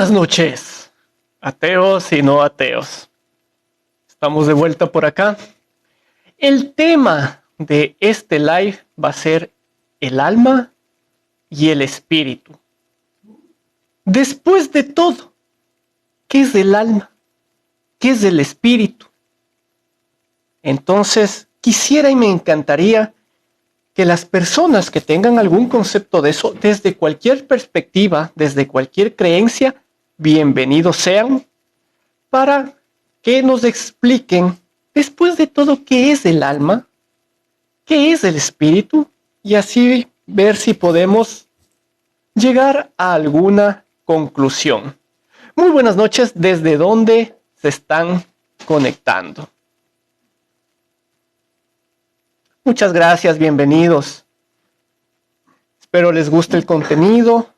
Buenas noches, ateos y no ateos. Estamos de vuelta por acá. El tema de este live va a ser el alma y el espíritu. Después de todo, ¿qué es el alma? ¿Qué es el espíritu? Entonces, quisiera y me encantaría que las personas que tengan algún concepto de eso, desde cualquier perspectiva, desde cualquier creencia, bienvenidos sean, para que nos expliquen, después de todo, qué es el alma, qué es el espíritu, y así ver si podemos llegar a alguna conclusión. Muy buenas noches, ¿desde dónde se están conectando? Muchas gracias, bienvenidos. Espero les guste el contenido.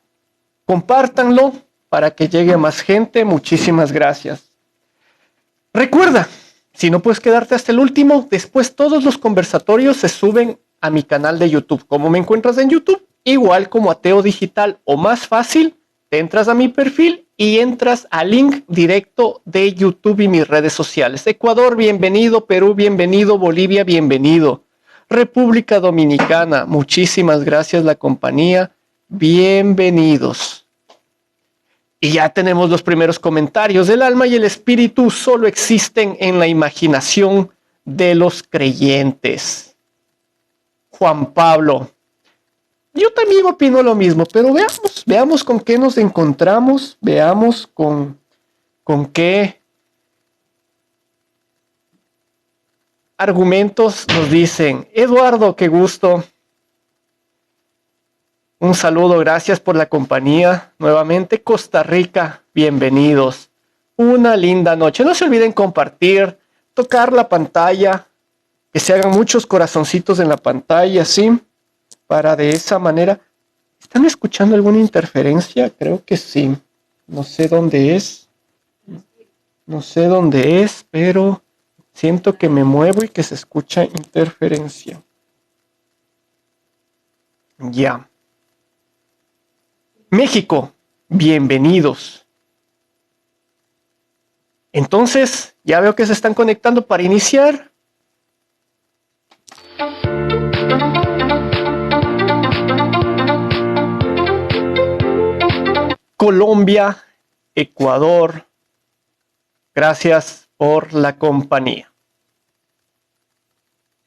Compártanlo para que llegue a más gente. Muchísimas gracias. Recuerda, si no puedes quedarte hasta el último, después todos los conversatorios se suben a mi canal de YouTube. ¿Cómo me encuentras en YouTube? Igual como Ateo Digital, o más fácil, te entras a mi perfil y entras al link directo de YouTube y mis redes sociales. Ecuador, bienvenido. Perú, bienvenido. Bolivia, bienvenido. República Dominicana, muchísimas gracias la compañía. Bienvenidos. Y ya tenemos los primeros comentarios. El alma y el espíritu solo existen en la imaginación de los creyentes. Juan Pablo. Yo también opino lo mismo, pero veamos con qué nos encontramos, veamos con qué argumentos nos dicen. Eduardo, qué gusto. Un saludo, gracias por la compañía. Nuevamente, Costa Rica, bienvenidos. Una linda noche. No se olviden compartir, tocar la pantalla, que se hagan muchos corazoncitos en la pantalla, ¿sí? Para de esa manera. ¿Están escuchando alguna interferencia? Creo que sí. No sé dónde es. No sé dónde es, pero siento que me muevo y que se escucha interferencia. Ya. México, bienvenidos. Entonces, ya veo que se están conectando para iniciar. Colombia, Ecuador, gracias por la compañía.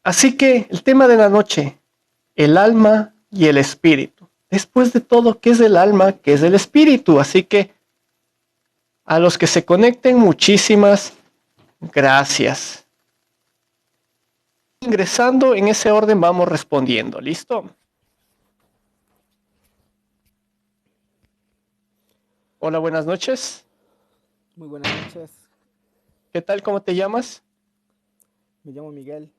Así que el tema de la noche, el alma y el espíritu. Después de todo, ¿qué es el alma? ¿Qué es el espíritu? Así que a los que se conecten, muchísimas gracias. Ingresando en ese orden, vamos respondiendo. ¿Listo? Hola, buenas noches. Muy buenas noches. ¿Qué tal? ¿Cómo te llamas? Me llamo Miguel.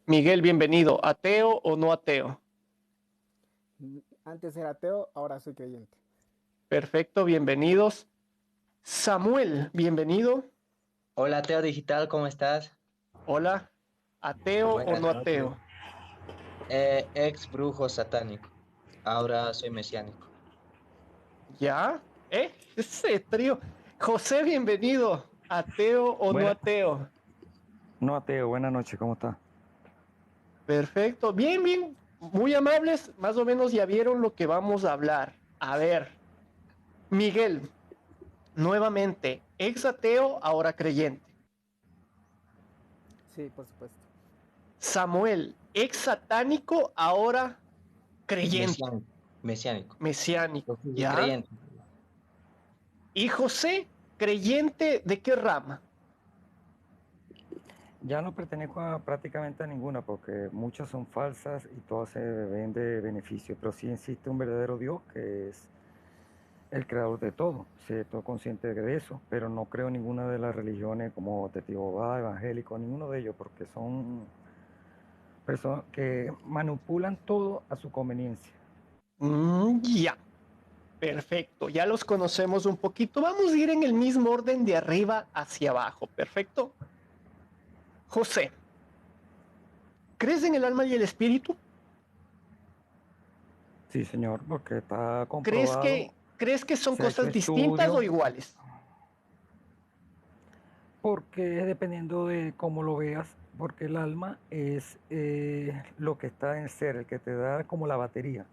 Miguel, bienvenido. ¿Ateo o no ateo? Antes era ateo, ahora soy creyente. Perfecto, bienvenidos. Samuel, bienvenido. Hola, Ateo Digital, ¿cómo estás? Hola, ¿ateo Buenas o no noches. ateo? Ex brujo satánico. Ahora soy mesiánico. ¿Ya? Ese trío. José, bienvenido. ¿Ateo o no ateo? No ateo, buenas noches, ¿cómo está? Perfecto, bien, bien. Muy amables, más o menos ya vieron lo que vamos a hablar. A ver, Miguel, nuevamente, ex ateo, ahora creyente. Sí, por supuesto. Samuel, ex satánico, ahora creyente. Mesiánico. Mesiánico, Yo fui ¿ya? creyente. Y José, creyente, ¿de qué rama? Ya no pertenezco prácticamente a ninguna porque muchas son falsas y todas se ven de beneficio, pero sí existe un verdadero Dios que es el creador de todo, estoy consciente de eso, pero no creo en ninguna de las religiones como Testigo de Jehová, evangélico, ninguno de ellos, porque son personas que manipulan todo a su conveniencia. Ya. Perfecto, ya los conocemos un poquito. Vamos a ir en el mismo orden de arriba hacia abajo. Perfecto. José, ¿crees en el alma y el espíritu? Sí, señor, porque está ¿Crees comprobado. que ¿Crees que son Se ha hecho cosas distintas o estudios, iguales? porque dependiendo de cómo lo veas, porque el alma es lo que está en el ser, el que te da como la batería.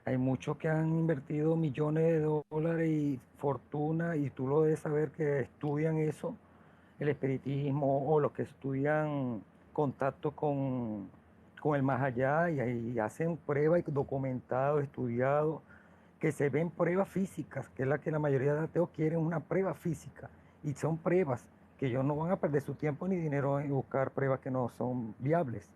Hay muchos que han invertido millones de dólares y fortuna, y tú lo debes saber que estudian eso, el espiritismo, o los que estudian contacto con el más allá, y ahí hacen pruebas y documentado, estudiado, que se ven pruebas físicas, que es la que la mayoría de ateos quieren, una prueba física. Y son pruebas que ellos no van a perder su tiempo ni dinero en buscar pruebas que no son viables,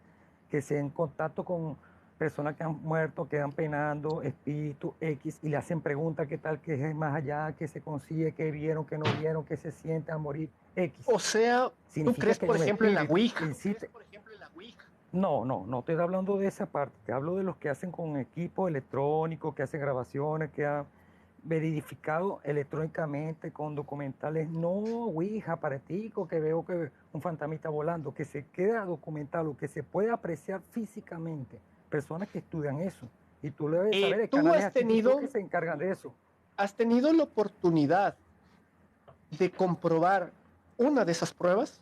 que se en contacto con personas que han muerto, quedan penando, espíritu X, y le hacen preguntas qué tal, qué es más allá, qué se consigue, qué vieron, qué se siente a morir X. O sea, ¿tú Significa crees, que por hay un ejemplo, en la espíritu Ouija? en sí. No estoy hablando de esa parte, te hablo de los que hacen con equipos electrónicos, que hacen grabaciones, que han verificado electrónicamente con documentales, no Ouija, aparatico, que veo que un fantasmita volando, que se queda documentado, que se puede apreciar físicamente, personas que estudian eso, y tú le debes saber, hay ¿Tú canales aquí en TikTok que se encargan de eso. has tenido la oportunidad de comprobar una de esas pruebas?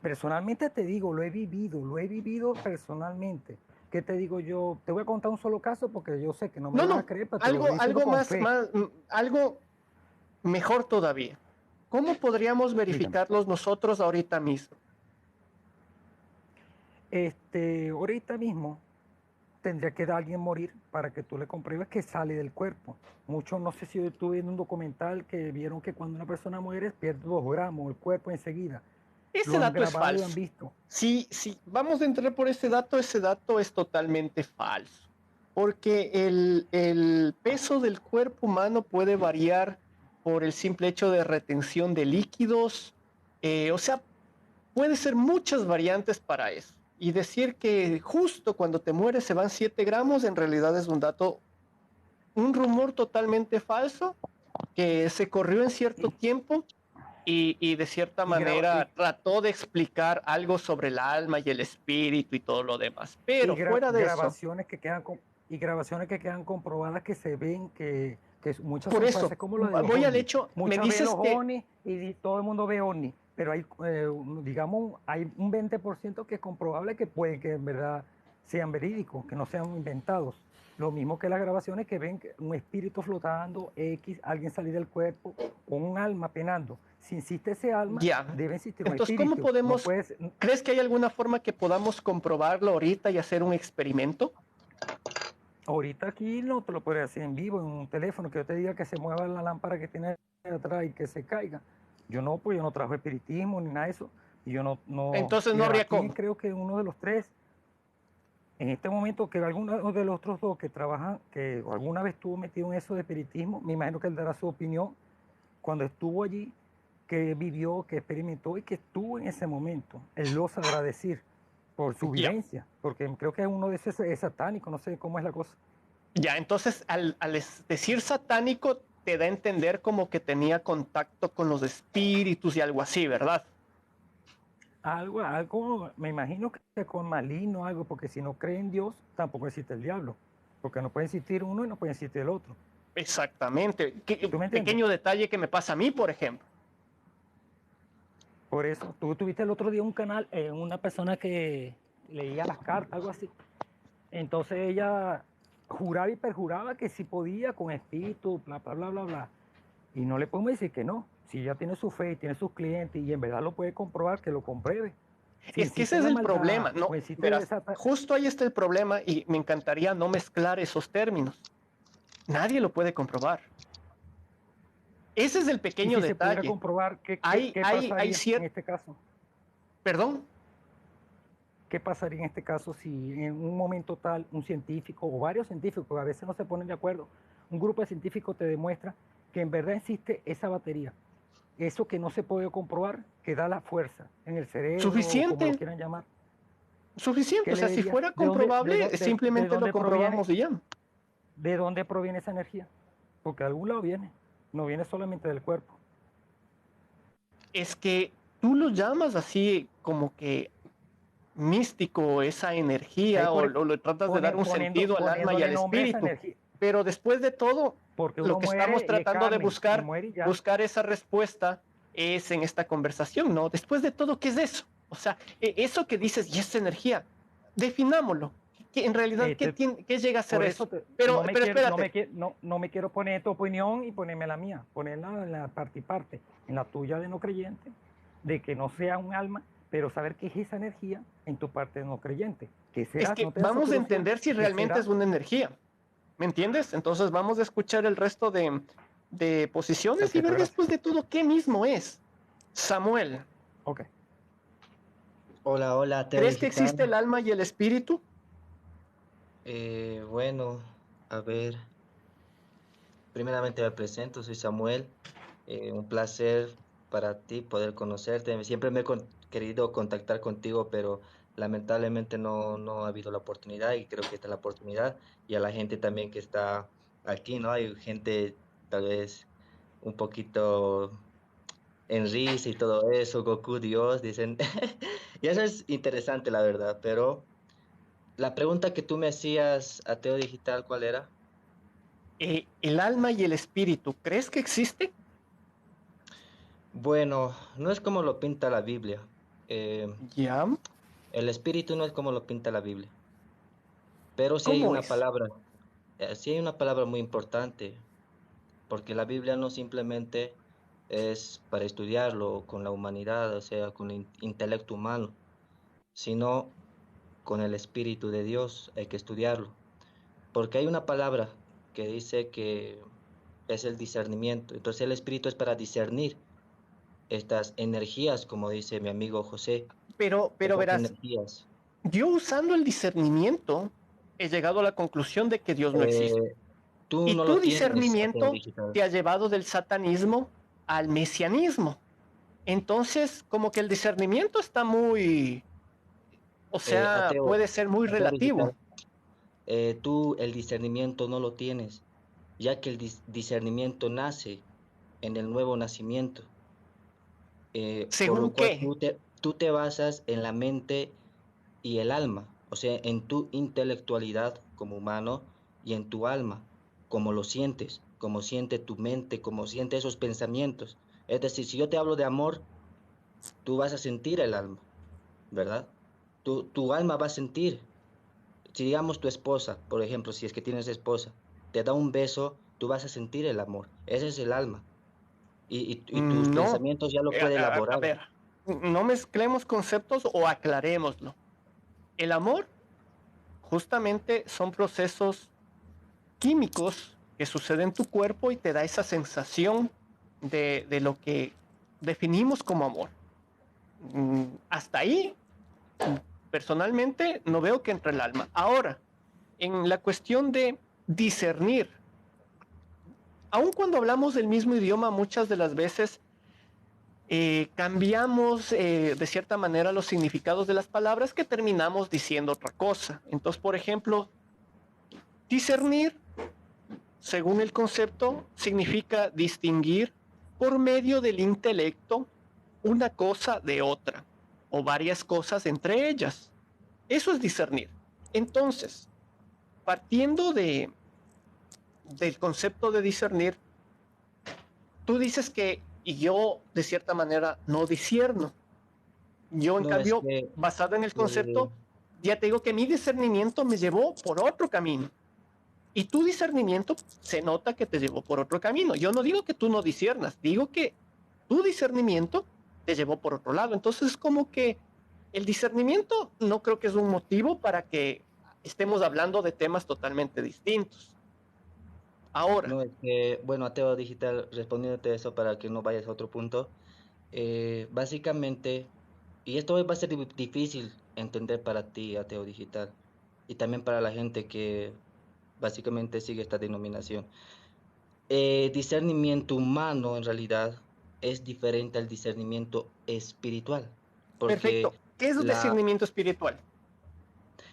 Personalmente te digo, lo he vivido personalmente. ¿Qué te digo yo? Te voy a contar un solo caso porque yo sé que no me No, lo vas a no, creer, pero te lo voy diciendo algo con más, fe. algo mejor todavía. ¿Cómo podríamos Dígame. verificarlos nosotros ahorita mismo? Ahorita mismo tendría que alguien morir para que tú le compruebes que sale del cuerpo. Muchos, no sé si yo estuve viendo un documental que vieron que cuando una persona muere pierde 2 gramos el cuerpo enseguida. Ese Lo han dato es grabado y lo han falso. visto. Sí, vamos a entrar por ese dato es totalmente falso. Porque el peso del cuerpo humano puede variar por el simple hecho de retención de líquidos. O sea, puede ser muchas variantes para eso. Y decir que justo cuando te mueres se van 7 gramos, en realidad es un rumor totalmente falso que se corrió en cierto tiempo y de cierta Y, gra- y- manera trató de explicar algo sobre el alma y el espíritu y todo lo demás. Pero fuera de eso, grabaciones que quedan comprobadas que se ven que muchas por son eso, falsas, como lo de los voy al ovnis. hecho, me Muchas ven los dices que, ovnis y todo el mundo ve ovnis, pero hay, digamos, hay un 20% que es comprobable que pueden que en verdad sean verídicos, que no sean inventados. Lo mismo que las grabaciones que ven un espíritu flotando, X, alguien salir del cuerpo o un alma penando. Si existe ese alma, ya. debe existir un Entonces, ¿cómo espíritu. No podemos, puedes, crees que hay alguna forma que podamos comprobarlo ahorita y hacer un experimento? ahorita aquí no te lo podría hacer en vivo, en un teléfono, que yo te diga que se mueva la lámpara que tiene atrás y que se caiga. Yo no, pues yo no trabajo espiritismo ni nada de eso. Y yo Entonces y no habría aquí cómo. creo que uno de los tres, en este momento, que alguno de los otros dos que trabajan, que alguna vez estuvo metido en eso de espiritismo, me imagino que él dará su opinión cuando estuvo allí, que vivió, que experimentó y que estuvo en ese momento. Él lo sabrá decir por su Ya. vivencia, porque creo que uno de esos es satánico, no sé cómo es la cosa. Ya, entonces decir satánico te da a entender como que tenía contacto con los espíritus y algo así, ¿verdad? Algo, me imagino que con maligno algo, porque si no cree en Dios, tampoco existe el diablo, porque no puede existir uno y no puede existir el otro. Exactamente. ¿Tú me entiendes? Pequeño detalle que me pasa a mí, por ejemplo. Por eso, tú tuviste el otro día un canal, una persona que leía las cartas, algo así. Entonces ella juraba y perjuraba que sí podía con espíritu, bla, bla, bla, bla, bla. Y no le podemos decir que no. Si ella tiene su fe y tiene sus clientes y en verdad lo puede comprobar, que lo compruebe. Si Es que existe ese es la el maldad problema, o ¿no? existe Verás, justo ahí está el problema y me encantaría no mezclar esos términos. Nadie lo puede comprobar. Ese es el y pequeño si se pudiera detalle. comprobar, ¿qué Hay pasaría en cierto... este caso? Perdón. ¿Qué pasaría en este caso si en un momento tal un científico o varios científicos, a veces no se ponen de acuerdo, un grupo de científicos te demuestra que en verdad existe esa batería, eso que no se puede comprobar, que da la fuerza en el cerebro o como lo Suficiente. quieran llamar? Suficiente. ¿Qué O le sea, si dirías? fuera comprobable, De simplemente lo dónde proviene, comprobamos y ya. de dónde proviene esa energía? Porque de algún lado viene, no viene solamente del cuerpo. Es que tú lo llamas así como que místico esa Ahí energía o le tratas de dar un sentido al alma y poniéndole al nombre a esa espíritu. energía. pero después de todo, Porque lo uno que muere estamos y es tratando de carne, y buscar, muere y ya. buscar esa respuesta es en esta conversación, ¿no? Después de todo, ¿qué es eso? O sea, eso que dices, y esa energía, definámoslo. ¿Qué, en realidad, ¿qué llega a ser Por eso? eso Pero no espérate. no me quiero poner tu opinión y ponerme la mía, ponerla en la parte y parte, en la tuya de no creyente, de que no sea un alma, pero saber qué es esa energía en tu parte de no creyente. ¿Qué Es será? que ¿No te da esa vamos a curiosidad? entender si ¿Qué realmente será? es una energía. ¿Me entiendes? Entonces vamos a escuchar el resto de posiciones y Perfecto, ver gracias. después de todo qué mismo es. Samuel, Ok. Hola, hola, Teo ¿crees que existe el Digital. alma y el espíritu? Bueno, a ver, primeramente me presento, soy Samuel. Un placer para ti poder conocerte. Siempre me he querido contactar contigo, pero lamentablemente no ha habido la oportunidad y creo que esta es la oportunidad. Y a la gente también que está aquí, ¿no? Hay gente tal vez un poquito en risa y todo eso, Goku Dios, dicen. Y eso es interesante, la verdad, pero la pregunta que tú me hacías, Ateo Digital, ¿cuál era? El alma y el espíritu, ¿crees que existe? Bueno, no es como lo pinta la Biblia. Eh, Ya, el espíritu no es como lo pinta la Biblia, pero ¿cómo es? sí hay una palabra muy importante, porque la Biblia no simplemente es para estudiarlo con la humanidad, o sea, con el intelecto humano, sino con el Espíritu de Dios hay que estudiarlo, porque hay una palabra que dice que es el discernimiento, entonces el Espíritu es para discernir estas energías, como dice mi amigo José, Pero estas verás, energías. yo usando el discernimiento he llegado a la conclusión de que Dios no existe. Eh, Tú Y no tu lo tienes, Ateo discernimiento Digital. te ha llevado del satanismo al mesianismo. Entonces, como que el discernimiento está muy, o sea, Ateo, puede ser muy Ateo Digital, relativo. tú el discernimiento no lo tienes, ya que el discernimiento nace en el nuevo nacimiento, por ¿Según lo cual qué? tú te basas en la mente y el alma, o sea, en tu intelectualidad como humano y en tu alma, como lo sientes, como siente tu mente, como siente esos pensamientos. Es decir, si yo te hablo de amor, tú vas a sentir el alma, ¿verdad? Tu alma va a sentir. Si digamos tu esposa, por ejemplo, si es que tienes esposa, te da un beso, tú vas a sentir el amor. Ese es el alma. Y tus No. pensamientos ya lo puede A elaborar. ver, no mezclemos conceptos o aclarémoslo. El amor justamente son procesos químicos que suceden en tu cuerpo y te da esa sensación de lo que definimos como amor. Hasta ahí, personalmente, no veo que entre el alma. Ahora, en la cuestión de discernir, aun cuando hablamos del mismo idioma, muchas de las veces cambiamos de cierta manera los significados de las palabras que terminamos diciendo otra cosa. Entonces, por ejemplo, discernir, según el concepto, significa distinguir por medio del intelecto una cosa de otra o varias cosas entre ellas. Eso es discernir. Entonces, partiendo del concepto de discernir, tú dices que y yo de cierta manera no discierno. Yo, en No, es cambio, que basado en el eh, concepto, ya te digo que mi discernimiento me llevó por otro camino. Y tu discernimiento se nota que te llevó por otro camino. Yo no digo que tú no disciernas, digo que tu discernimiento te llevó por otro lado. Entonces, como que el discernimiento no creo que es un motivo para que estemos hablando de temas totalmente distintos. Ahora, no es que, bueno, Ateo Digital, respondiéndote eso para que no vayas a otro punto, básicamente, y esto va a ser difícil entender para ti, Ateo Digital, y también para la gente que básicamente sigue esta denominación. Discernimiento humano en realidad es diferente al discernimiento espiritual, perfecto. porque ¿Qué es el la, discernimiento espiritual?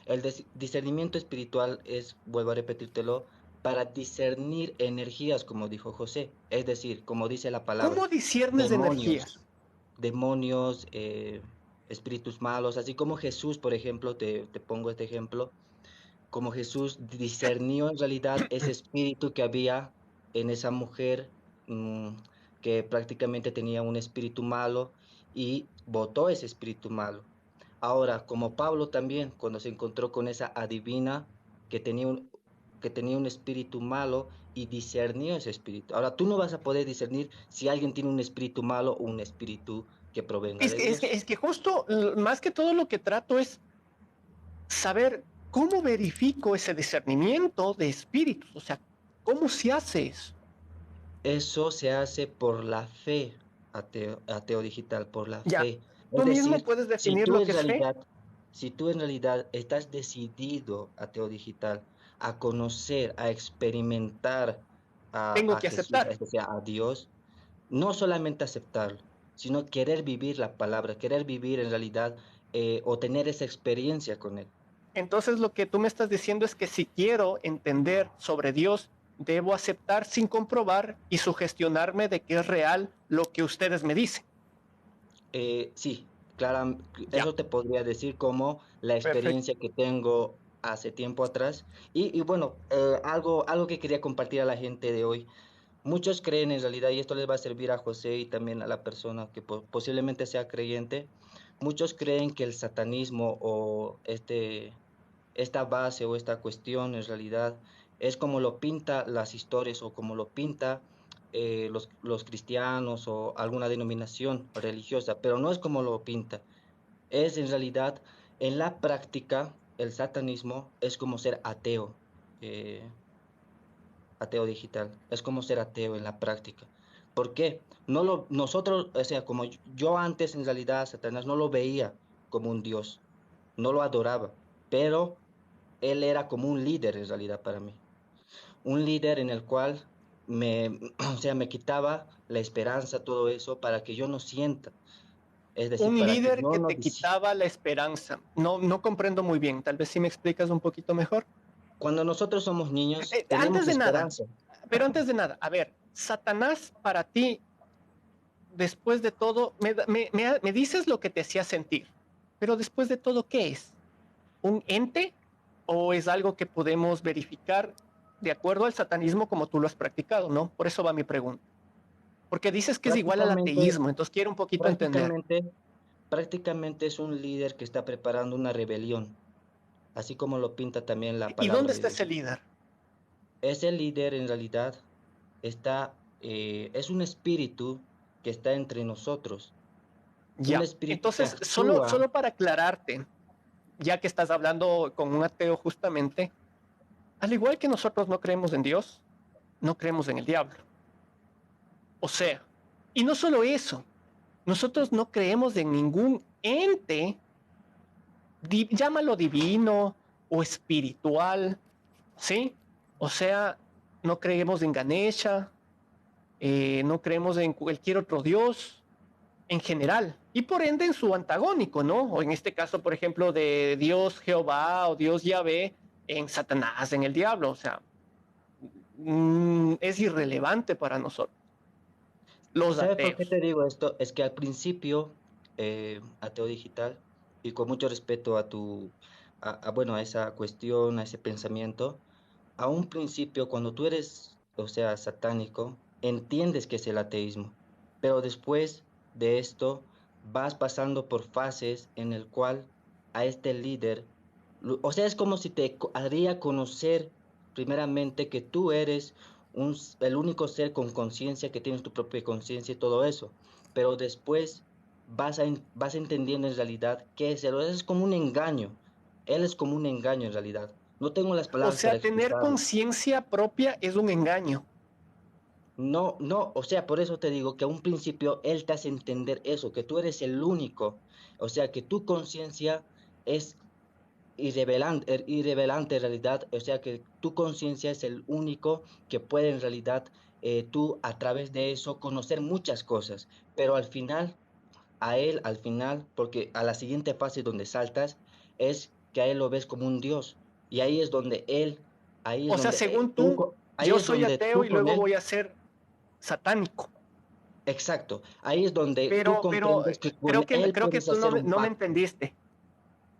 el discernimiento espiritual es, vuelvo a repetírtelo, para discernir energías, como dijo José, es decir, como dice la palabra, ¿Cómo disiernes de demonios, energías? demonios, espíritus malos, así como Jesús, por ejemplo, te pongo este ejemplo, como Jesús discernió en realidad ese espíritu que había en esa mujer, mm, que prácticamente tenía un espíritu malo y botó ese espíritu malo. Ahora, como Pablo también, cuando se encontró con esa adivina que que tenía un espíritu malo y discernió ese espíritu. Ahora, tú no vas a poder discernir si alguien tiene un espíritu malo o un espíritu que provenga Es de que, es que, Dios. es que justo, más que todo lo que trato es saber cómo verifico ese discernimiento de espíritus, o sea, cómo se hace eso. Eso se hace por la fe, ateo digital, por la Ya, fe. Es tú mismo decir, puedes si definir tú lo en que es fe. realidad, si tú en realidad estás decidido, ateo digital, a conocer, a experimentar Tengo a que Jesús, aceptar. o sea, a Dios, no solamente aceptarlo, sino querer vivir la palabra, querer vivir en realidad o tener esa experiencia con Él. Entonces lo que tú me estás diciendo es que si quiero entender sobre Dios, debo aceptar sin comprobar y sugestionarme de que es real lo que ustedes me dicen. Sí, claro, Ya, eso te podría decir como la perfecto. experiencia que tengo hace tiempo atrás. Y bueno, algo que quería compartir a la gente de hoy. Muchos creen en realidad, y esto les va a servir a José y también a la persona que posiblemente sea creyente, muchos creen que el satanismo o esta base o esta cuestión en realidad es como lo pinta las historias o como lo pinta los cristianos o alguna denominación religiosa, pero no es como lo pinta. Es en realidad, en la práctica, el satanismo es como ser ateo, eh, ateo digital, es como ser ateo en la práctica. ¿Por qué? Nosotros, o sea, como yo antes en realidad Satanás no lo veía como un dios, no lo adoraba, pero él era como un líder en realidad para mí. Un líder en el cual o sea, me quitaba la esperanza, todo eso, para que yo no sienta. Es decir, Un para que líder yo que no... te quitaba la esperanza. No, no comprendo muy bien. Tal vez si me explicas un poquito mejor. Cuando nosotros somos niños, Antes tenemos de nada, esperanza. pero antes de nada, a ver, Satanás para ti, después de todo, me dices lo que te hacía sentir, pero después de todo, ¿qué es? ¿Un ente o es algo que podemos verificar de acuerdo al satanismo como tú lo has practicado, ¿no? Por eso va mi pregunta. Porque dices que es igual al Prácticamente, ateísmo, entonces quiero un poquito entender. prácticamente, prácticamente es un líder que está preparando una rebelión, así como lo pinta también la ¿Y palabra dónde de está Dios. ese líder? Ese líder en realidad es un espíritu que está entre nosotros, un Ya. espíritu que Entonces, solo, actúa. solo para aclararte, ya que estás hablando con un ateo justamente, al igual que nosotros no creemos en Dios, no creemos en el diablo. O sea, y no solo eso, nosotros no creemos en ningún ente, llámalo divino o espiritual, ¿sí? O sea, no creemos en Ganesha, no creemos en cualquier otro dios en general, y por ende en su antagónico, ¿no? O en este caso, por ejemplo, de Dios Jehová o Dios Yahvé en Satanás, en el diablo, o sea, es irrelevante para nosotros, los ¿Sabes por qué ateos. te digo esto? Es que al principio, ateo digital, y con mucho respeto a bueno, a esa cuestión, a ese pensamiento, a un principio, cuando tú eres, o sea, satánico, entiendes que es el ateísmo, pero después de esto vas pasando por fases en el cual a este líder, o sea, es como si te haría conocer primeramente que tú eres el único ser con conciencia, que tienes tu propia conciencia y todo eso, pero después vas entendiendo en realidad qué es él. Es como un engaño, él es como un engaño en realidad. No tengo las O palabras para sea, tener explicarlo. conciencia propia es un engaño. No, no, o sea, por eso te digo que a un principio él te hace entender eso, que tú eres el único, o sea, que tu conciencia es irrevelante en realidad, o sea, que tu conciencia es el único que puede en realidad tú a través de eso conocer muchas cosas, pero al final, a él, al final, porque a la siguiente fase donde saltas es que a él lo ves como un Dios, y ahí es donde él, O sea, según tú, ahí yo es soy donde ateo tú y con luego él. voy a ser satánico. Exacto, ahí es donde tú Pero comprendes que con él creo que puedes tú hacer un no me pacto. entendiste.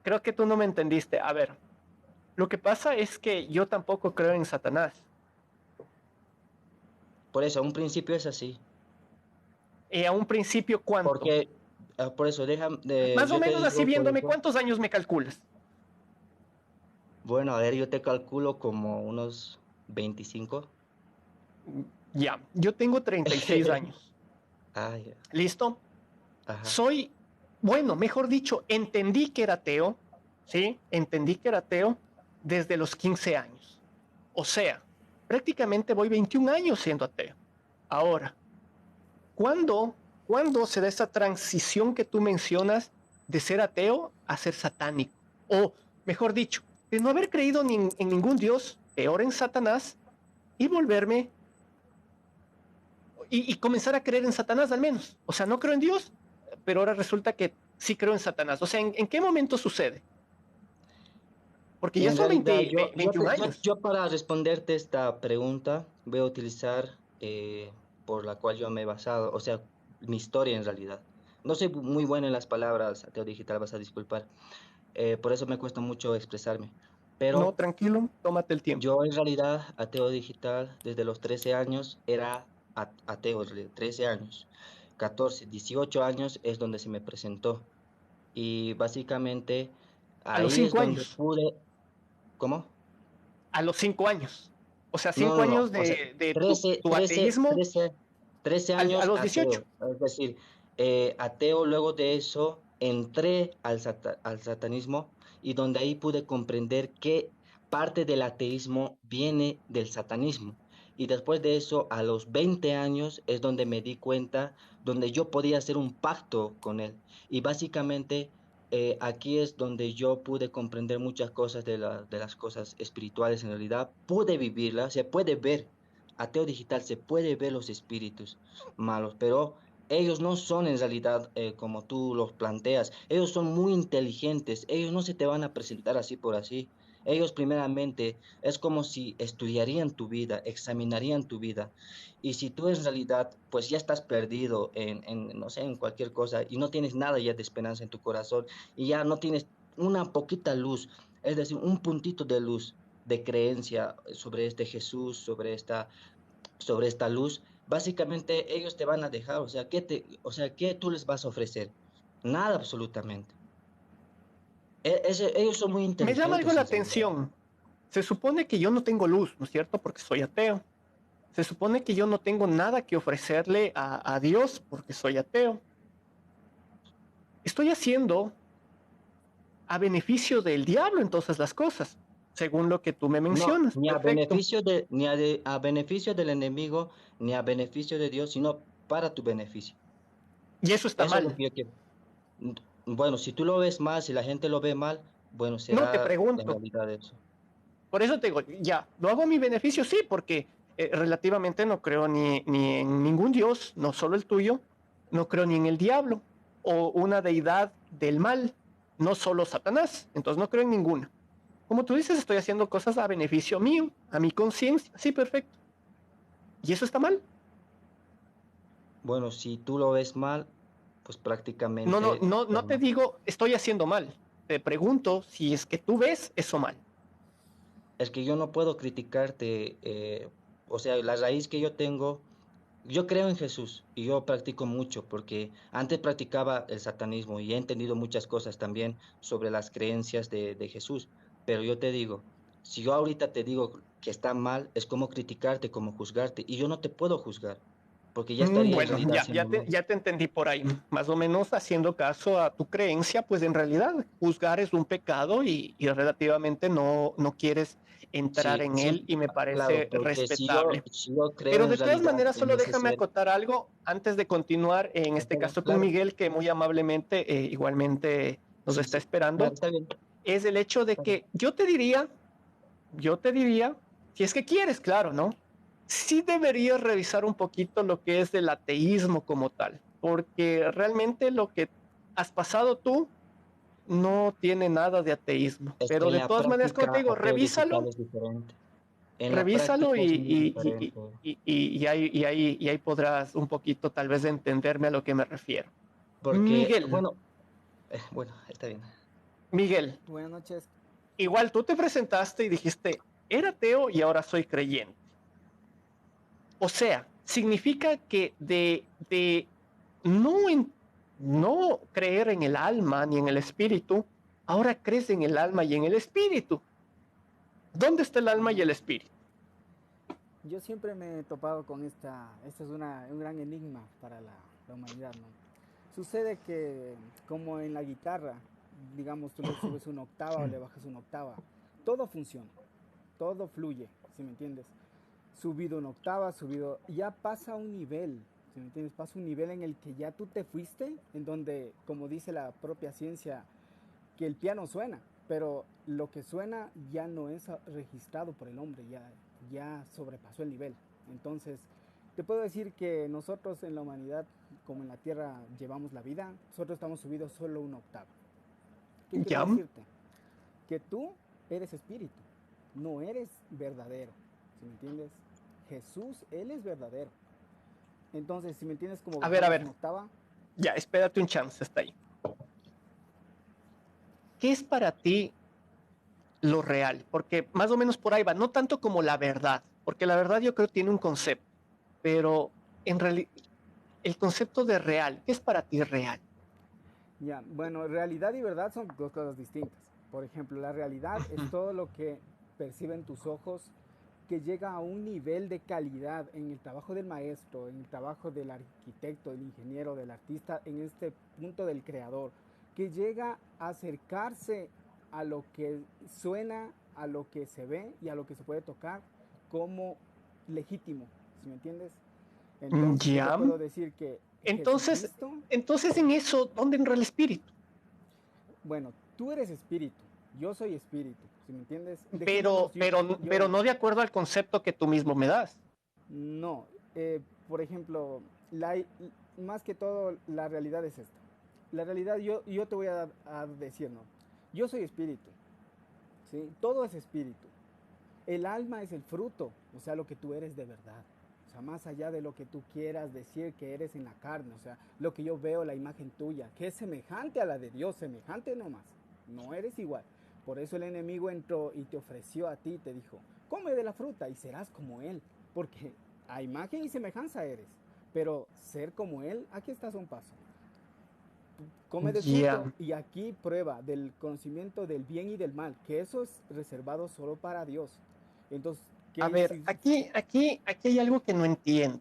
Creo que tú no me entendiste. A ver, Lo que pasa es que yo tampoco creo en Satanás. Por eso, a un principio es así. A un principio, ¿cuánto? Porque, por eso, Más o yo te menos así digo, por viéndome, eso, ¿cuántos años me calculas? bueno, a ver, yo te calculo como unos 25. Ya, yo tengo 36 años. Ah, ya. ¿Listo? Ajá. Soy, bueno, mejor dicho, entendí que era ateo, ¿sí? Entendí que era ateo desde los 15 años. O sea, prácticamente voy 21 años siendo ateo. Ahora, ¿cuándo se da esa transición que tú mencionas de ser ateo a ser satánico? O, mejor dicho, de no haber creído en ningún Dios, peor en Satanás, y volverme y comenzar a creer en Satanás al menos. O sea, no creo en Dios, pero ahora resulta que sí creo en Satanás. O sea, ¿en qué momento sucede? Porque ya En son realidad, 21 años. yo para responderte esta pregunta voy a utilizar por la cual yo me he basado, o sea, mi historia en realidad. No soy muy bueno en las palabras, ateo digital, vas a disculpar. Por eso me cuesta mucho expresarme. No, Pero tranquilo, tómate el tiempo. yo en realidad, ateo digital, desde los 13 años era ateo, en realidad, 13 años. 14, 18 años es donde se me presentó. Y básicamente A los ahí es 5 donde años. pude, ¿cómo? A los 5 años. O sea, No, 5 no, no. años O sea, de tu ateísmo 13 a años los 18. ateo. Es decir, ateo, luego de eso entré al satanismo y donde ahí pude comprender que parte del ateísmo viene del satanismo. Y después de eso, a los 20 años es donde me di cuenta, donde yo podía hacer un pacto con él. Y básicamente aquí es donde yo pude comprender muchas cosas de las cosas espirituales en realidad. Pude vivirlas, se puede ver, ateo digital, se puede ver los espíritus malos, pero ellos no son en realidad como tú los planteas. Ellos son muy inteligentes, ellos no se te van a presentar así por así. Ellos primeramente es como si estudiarían tu vida, examinarían tu vida. Y si tú en realidad pues ya estás perdido no sé, en cualquier cosa y no tienes nada ya de esperanza en tu corazón y ya no tienes una poquita luz, es decir, un puntito de luz, de creencia sobre este Jesús, sobre esta luz, básicamente ellos te van a dejar, o sea, ¿qué tú les vas a ofrecer? Nada absolutamente. Ellos son muy Me llama algo inteligentes la en realidad. atención. Se supone que yo no tengo luz, ¿no es cierto? Porque soy ateo. Se supone que yo no tengo nada que ofrecerle a Dios porque soy ateo. Estoy haciendo a beneficio del diablo entonces las cosas, según lo que tú me No, mencionas. ni a Perfecto. beneficio a beneficio del enemigo, ni a beneficio de Dios, sino para tu beneficio. Y eso está Eso es lo mal. que yo quiero. Bueno, si tú lo ves mal, si la gente lo ve mal, bueno, No te será en pregunto. realidad eso. Por eso te digo, ya, ¿lo hago a mi beneficio? Sí, porque relativamente no creo ni en ningún Dios, no solo el tuyo, no creo ni en el diablo o una deidad del mal, no solo Satanás. Entonces no creo en ninguna. Como tú dices, estoy haciendo cosas a beneficio mío, a mi conciencia. Sí, perfecto. ¿Y eso está mal? Bueno, si tú lo ves mal, pues No, no, prácticamente no, está no te mal. digo estoy haciendo mal. Te pregunto si es que tú ves eso mal. Es que yo no puedo criticarte, o sea, la raíz que yo tengo, yo creo en Jesús y yo practico mucho porque antes practicaba el satanismo y he entendido muchas cosas también sobre las creencias de Jesús. Pero yo te digo, si yo ahorita te digo que está mal, es como criticarte, como juzgarte y yo no te puedo juzgar porque ya estaría en Bueno, realidad ya, haciendo mal. ya te entendí por ahí. Más o menos haciendo caso a tu creencia, pues en realidad juzgar es un pecado y relativamente no quieres entrar Sí, en sí, él y me claro, parece porque respetable. si yo creo Pero en de todas realidad maneras, en solo ese déjame ser, acotar algo antes de continuar, en este está bien, caso con claro, Miguel, que muy amablemente igualmente nos sí, está sí, claro, esperando, está bien. es el hecho de que yo te diría, si es que quieres, claro, ¿no? Sí deberías revisar un poquito lo que es el ateísmo como tal, porque realmente lo que has pasado tú no tiene nada de ateísmo. Es que Pero en de la todas maneras, como te práctica digo, ateo digital es diferente. En la revísalo práctica es muy diferente. y ahí podrás un poquito tal vez entenderme a lo que me refiero. Porque, Miguel, bueno, bueno, está bien. Miguel, Buenas noches. igual tú te presentaste y dijiste, era ateo y ahora soy creyente. O sea, significa que de no, no creer en el alma ni en el espíritu, ahora crees en el alma y en el espíritu. ¿Dónde está el alma y el espíritu? Yo siempre me he topado con esta es un gran enigma para la humanidad, ¿no? Sucede que, como en la guitarra, digamos, tú le subes una octava o le bajas una octava, todo funciona, todo fluye, ¿sí me entiendes? Subido una octava, subido, ya pasa un nivel, ¿sí me entiendes? Pasa un nivel en el que ya tú te fuiste, en donde, como dice la propia ciencia, que el piano suena, pero lo que suena ya no es registrado por el hombre, ya sobrepasó el nivel. Entonces, te puedo decir que nosotros en la humanidad, como en la Tierra llevamos la vida, nosotros estamos subidos solo una octava. ¿Qué quiero ¿Ya? decirte? Que tú eres espíritu, no eres verdadero, ¿sí me entiendes? Jesús, Él es verdadero. Entonces, si me entiendes, como A bajamos ver, una octava, ya, espérate un chance, hasta ahí. ¿Qué es para ti lo real? Porque más o menos por ahí va, no tanto como la verdad, porque la verdad yo creo que tiene un concepto, pero en realidad el concepto de real, ¿qué es para ti real? ya, bueno, realidad y verdad son dos cosas distintas. Por ejemplo, la realidad es todo lo que perciben tus ojos que llega a un nivel de calidad en el trabajo del maestro, en el trabajo del arquitecto, del ingeniero, del artista, en este punto del creador, que llega a acercarse a lo que suena, a lo que se ve y a lo que se puede tocar como legítimo, ¿sí me entiendes? Entonces yo te Ya. puedo decir que Entonces, Jesucristo. entonces en eso, ¿dónde entra el espíritu? Bueno, tú eres espíritu, yo soy espíritu, ¿sí me entiendes? Pero, Dejémonos, pero, pero yo no de acuerdo al concepto que tú mismo me das. no. Por ejemplo, más que todo, la realidad es esta. La realidad, yo te voy a decir, ¿no? Yo soy espíritu, ¿sí? Todo es espíritu. El alma es el fruto, o sea, lo que tú eres de verdad. O sea, más allá de lo que tú quieras decir que eres en la carne, o sea, lo que yo veo, la imagen tuya, que es semejante a la de Dios, semejante nomás. No eres igual. Por eso el enemigo entró y te ofreció a ti, te dijo, come de la fruta y serás como Él. Porque a imagen y semejanza eres. Pero ser como Él, aquí estás a un paso. Come del fruto Ya. y aquí prueba del conocimiento del bien y del mal, que eso es reservado solo para Dios. Entonces, A ¿qué ver, si, aquí hay algo que no entiendo.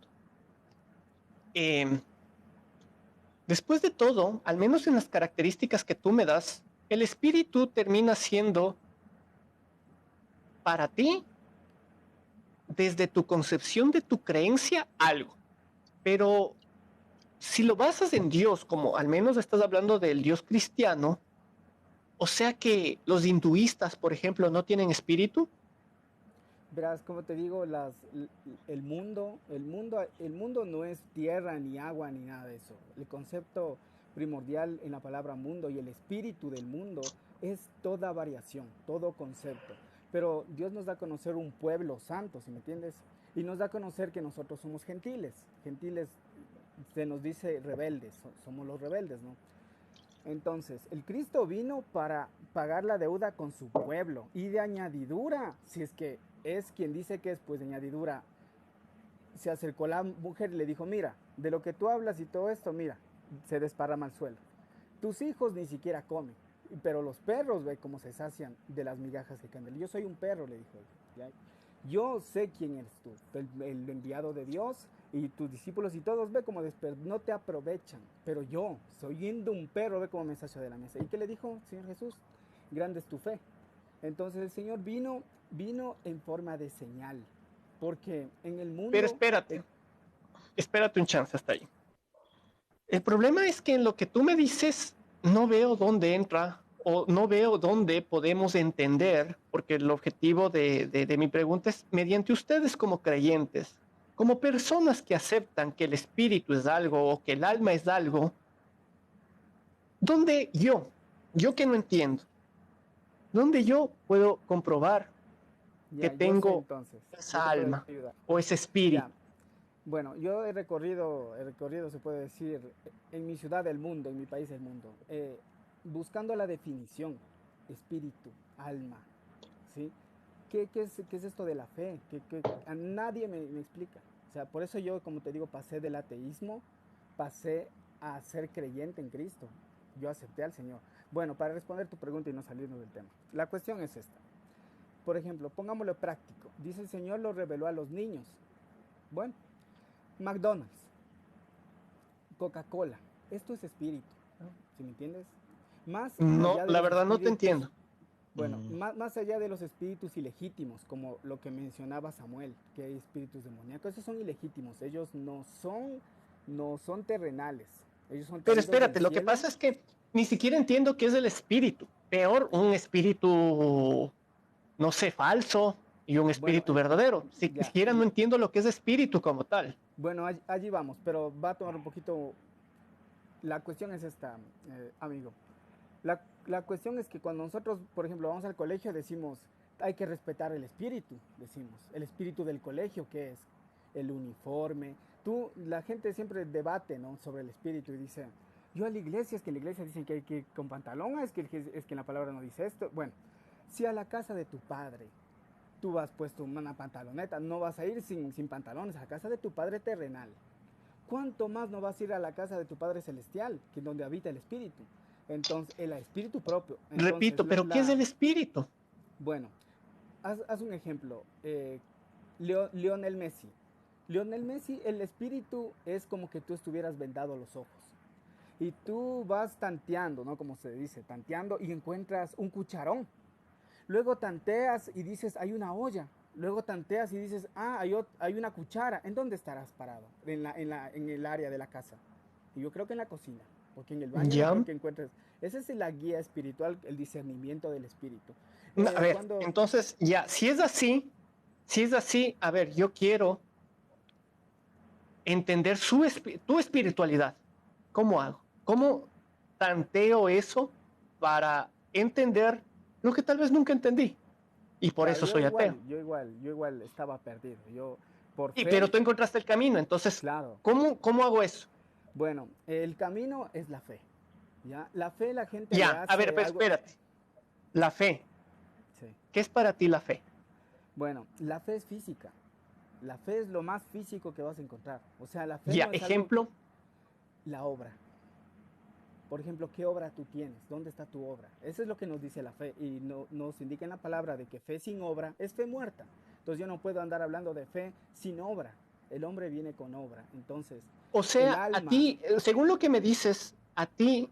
Eh, Después de todo, al menos en las características que tú me das, el espíritu termina siendo para ti, desde tu concepción de tu creencia, algo. Pero si lo basas en Dios, como al menos estás hablando del Dios cristiano, o sea que los hinduistas, por ejemplo, no tienen espíritu? verás, como te digo, el mundo no es tierra ni agua ni nada de eso. El concepto primordial en la palabra mundo y el espíritu del mundo es toda variación, todo concepto. Pero Dios nos da a conocer un pueblo santo, ¿sí me entiendes? Y nos da a conocer que nosotros somos gentiles. Gentiles se nos dice rebeldes, somos los rebeldes, ¿no? Entonces, el Cristo vino para pagar la deuda con su pueblo y de añadidura, si es que es quien dice que es, pues de añadidura, se acercó la mujer y le dijo, mira, de lo que tú hablas y todo esto, mira, se desparrama al suelo. Tus hijos ni siquiera comen, pero los perros, ve cómo se sacian de las migajas que caen. Yo soy un perro, le dijo ella. ¿Ya? Yo sé quién eres tú, el enviado de Dios y tus discípulos y todos, ve cómo no te aprovechan, pero yo, soy yendo un perro, ve cómo me sacio de la mesa. ¿Y qué le dijo, Señor Jesús? Grande es tu fe. Entonces el Señor vino en forma de señal, porque en el Pero mundo, espérate un chance hasta ahí. El problema es que en lo que tú me dices no veo dónde entra o no veo dónde podemos entender, porque el objetivo de mi pregunta es mediante ustedes como creyentes, como personas que aceptan que el espíritu es algo o que el alma es algo, ¿dónde yo que no entiendo, dónde yo puedo comprobar que ya, yo sé tengo entonces, yo esa te puedo alma ayudar. o ese espíritu? Ya, bueno, yo he recorrido, se puede decir, en mi ciudad el mundo, en mi país el mundo, buscando la definición. espíritu, alma, ¿sí? ¿Qué es esto de la fe? A nadie me explica. O sea, por eso yo, como te digo, pasé del ateísmo, pasé a ser creyente en Cristo. Yo acepté al Señor. Bueno, para responder tu pregunta y no salirnos del tema. La cuestión es esta. Por ejemplo, pongámoslo práctico. Dice el Señor lo reveló a los niños. Bueno, McDonald's, Coca-Cola, esto es espíritu, ¿no? ¿Sí me entiendes? Más No, allá de la los verdad no te espíritus, entiendo. bueno, Mm, más allá de los espíritus ilegítimos, como lo que mencionaba Samuel, que hay espíritus demoníacos, esos son ilegítimos, ellos no son terrenales, ellos son Pero traídos del espérate, lo que cielo. pasa es que ni siquiera entiendo qué es el espíritu. Peor, un espíritu, no sé, falso y un Bueno, espíritu verdadero. Si ya, siquiera no entiendo lo que es espíritu como tal. bueno, allí vamos, pero va a tomar un poquito, la cuestión es esta, amigo. La cuestión es que cuando nosotros, por ejemplo, vamos al colegio, decimos, hay que respetar el espíritu, decimos, el espíritu del colegio, que es el uniforme. La gente siempre debate, ¿no?, sobre el espíritu y dice, yo a la iglesia, es que en la iglesia dicen que hay que ir con pantalón, es que en la palabra no dice esto. Bueno, si a la casa de tu padre tú vas puesto una pantaloneta, no vas a ir sin pantalones a la casa de tu padre terrenal. ¿Cuánto más no vas a ir a la casa de tu Padre Celestial, que es donde habita el Espíritu? Entonces, el Espíritu propio. Entonces, Repito, pero ¿qué es el espíritu? bueno, haz un ejemplo. Lionel Messi. Lionel Messi, el Espíritu es como que tú estuvieras vendado los ojos. Y tú vas tanteando, ¿no? Como se dice, tanteando y encuentras un cucharón. Luego tanteas y dices, hay una olla. Luego tanteas y dices, hay una cuchara. ¿En dónde estarás parado? En el área de la casa. Y yo creo que en la cocina, porque en el baño no Ya. creo que encuentres. Esa es la guía espiritual, el discernimiento del espíritu. A ver, Cuando, entonces, ya, si es así, a ver, yo quiero entender tu espiritualidad. ¿Cómo hago? ¿Cómo tanteo eso para entender lo que tal vez nunca entendí? Y por claro, eso soy ateo. yo igual estaba perdido. Yo, por Sí, pero fe, tú encontraste el camino, entonces, claro. ¿cómo hago eso? Bueno, el camino es la fe. ¿Ya? La fe la gente le Ya, a ver, hace pero algo. espérate. La fe. Sí. ¿Qué es para ti la fe? Bueno, la fe es física. La fe es lo más físico que vas a encontrar. O sea, la fe Ya, no es algo, ejemplo. la obra. Por ejemplo, ¿qué obra tú tienes? ¿Dónde está tu obra? Eso es lo que nos dice la fe y nos indica en la palabra de que fe sin obra es fe muerta. Entonces yo no puedo andar hablando de fe sin obra. El hombre viene con obra. Entonces, O el sea, a alma, ti, según lo que me dices, a ti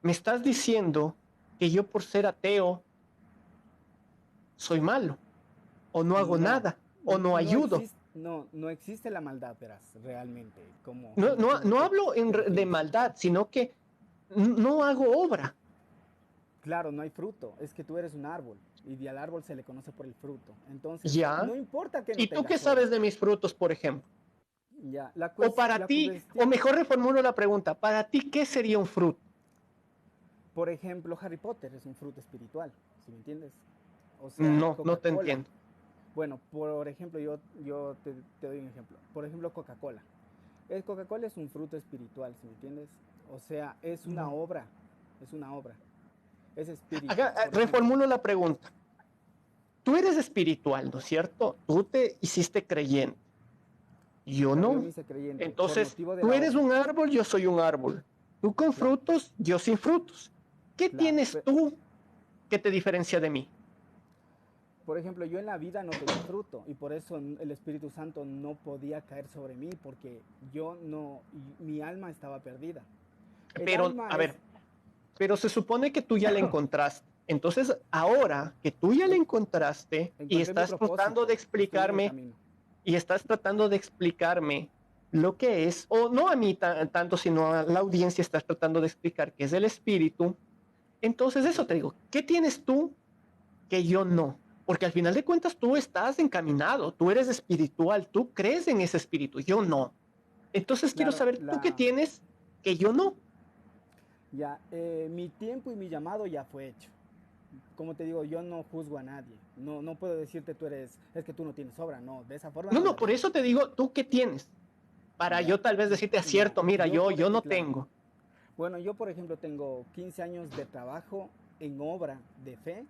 me estás diciendo que yo por ser ateo soy malo, o no hago no, nada, o no ayudo. no existe la maldad, verás, realmente, como, No, como no, tú no te, hablo te de refieres. maldad, sino que no hago obra. Claro, no hay fruto, es que tú eres un árbol y al árbol se le conoce por el fruto. Entonces, Ya. no importa que no ¿Y tú qué tengas obra. sabes de mis frutos, por ejemplo? Ya, O para la ti, o cuestión, mejor reformulo la pregunta, para ti, ¿qué sería un fruto? por ejemplo, Harry Potter es un fruto espiritual, ¿sí me entiendes? O sea, No, no te Coca-Cola. entiendo. Bueno, por ejemplo, yo te doy un ejemplo. Por ejemplo, Coca-Cola. Coca-Cola es un fruto espiritual, ¿sí me entiendes? O sea, No. es una obra, es espíritu, por ejemplo. Reformulo la pregunta. Tú eres espiritual, ¿no es cierto? Tú te hiciste creyente. Yo Claro, yo me no. hice creyente por Entonces, motivo de tú la eres obra. un árbol, yo soy un árbol. Tú con Claro, frutos, yo sin frutos. ¿Qué claro. tienes tú que te diferencia de mí? Por ejemplo, yo en la vida no tenía fruto y por eso el Espíritu Santo no podía caer sobre mí porque yo no, mi alma estaba perdida. El Pero, alma a es, ver, pero se supone que tú ya la encontraste. Entonces, ahora que tú ya la encontraste y encontré mi estás tratando de propósito, estoy en el explicarme, camino. lo que es, o no a mí tanto, sino a la audiencia, estás tratando de explicar qué es el espíritu. Entonces, eso Sí, te digo, ¿qué tienes tú que yo no? Porque al final de cuentas tú estás encaminado, tú eres espiritual, tú crees en ese espíritu, yo no. Entonces quiero claro, saber tú qué tienes que yo no. ya, mi tiempo y mi llamado ya fue hecho. Como te digo, yo no juzgo a nadie. No puedo decirte es que tú no tienes obra. No, de esa forma No, no no, me por eso respetas. te digo, tú qué tienes, para Ya, yo tal vez decirte ya. acierto, mira, yo no Claro. tengo. Bueno, yo por ejemplo tengo 15 años de trabajo en obra de fe,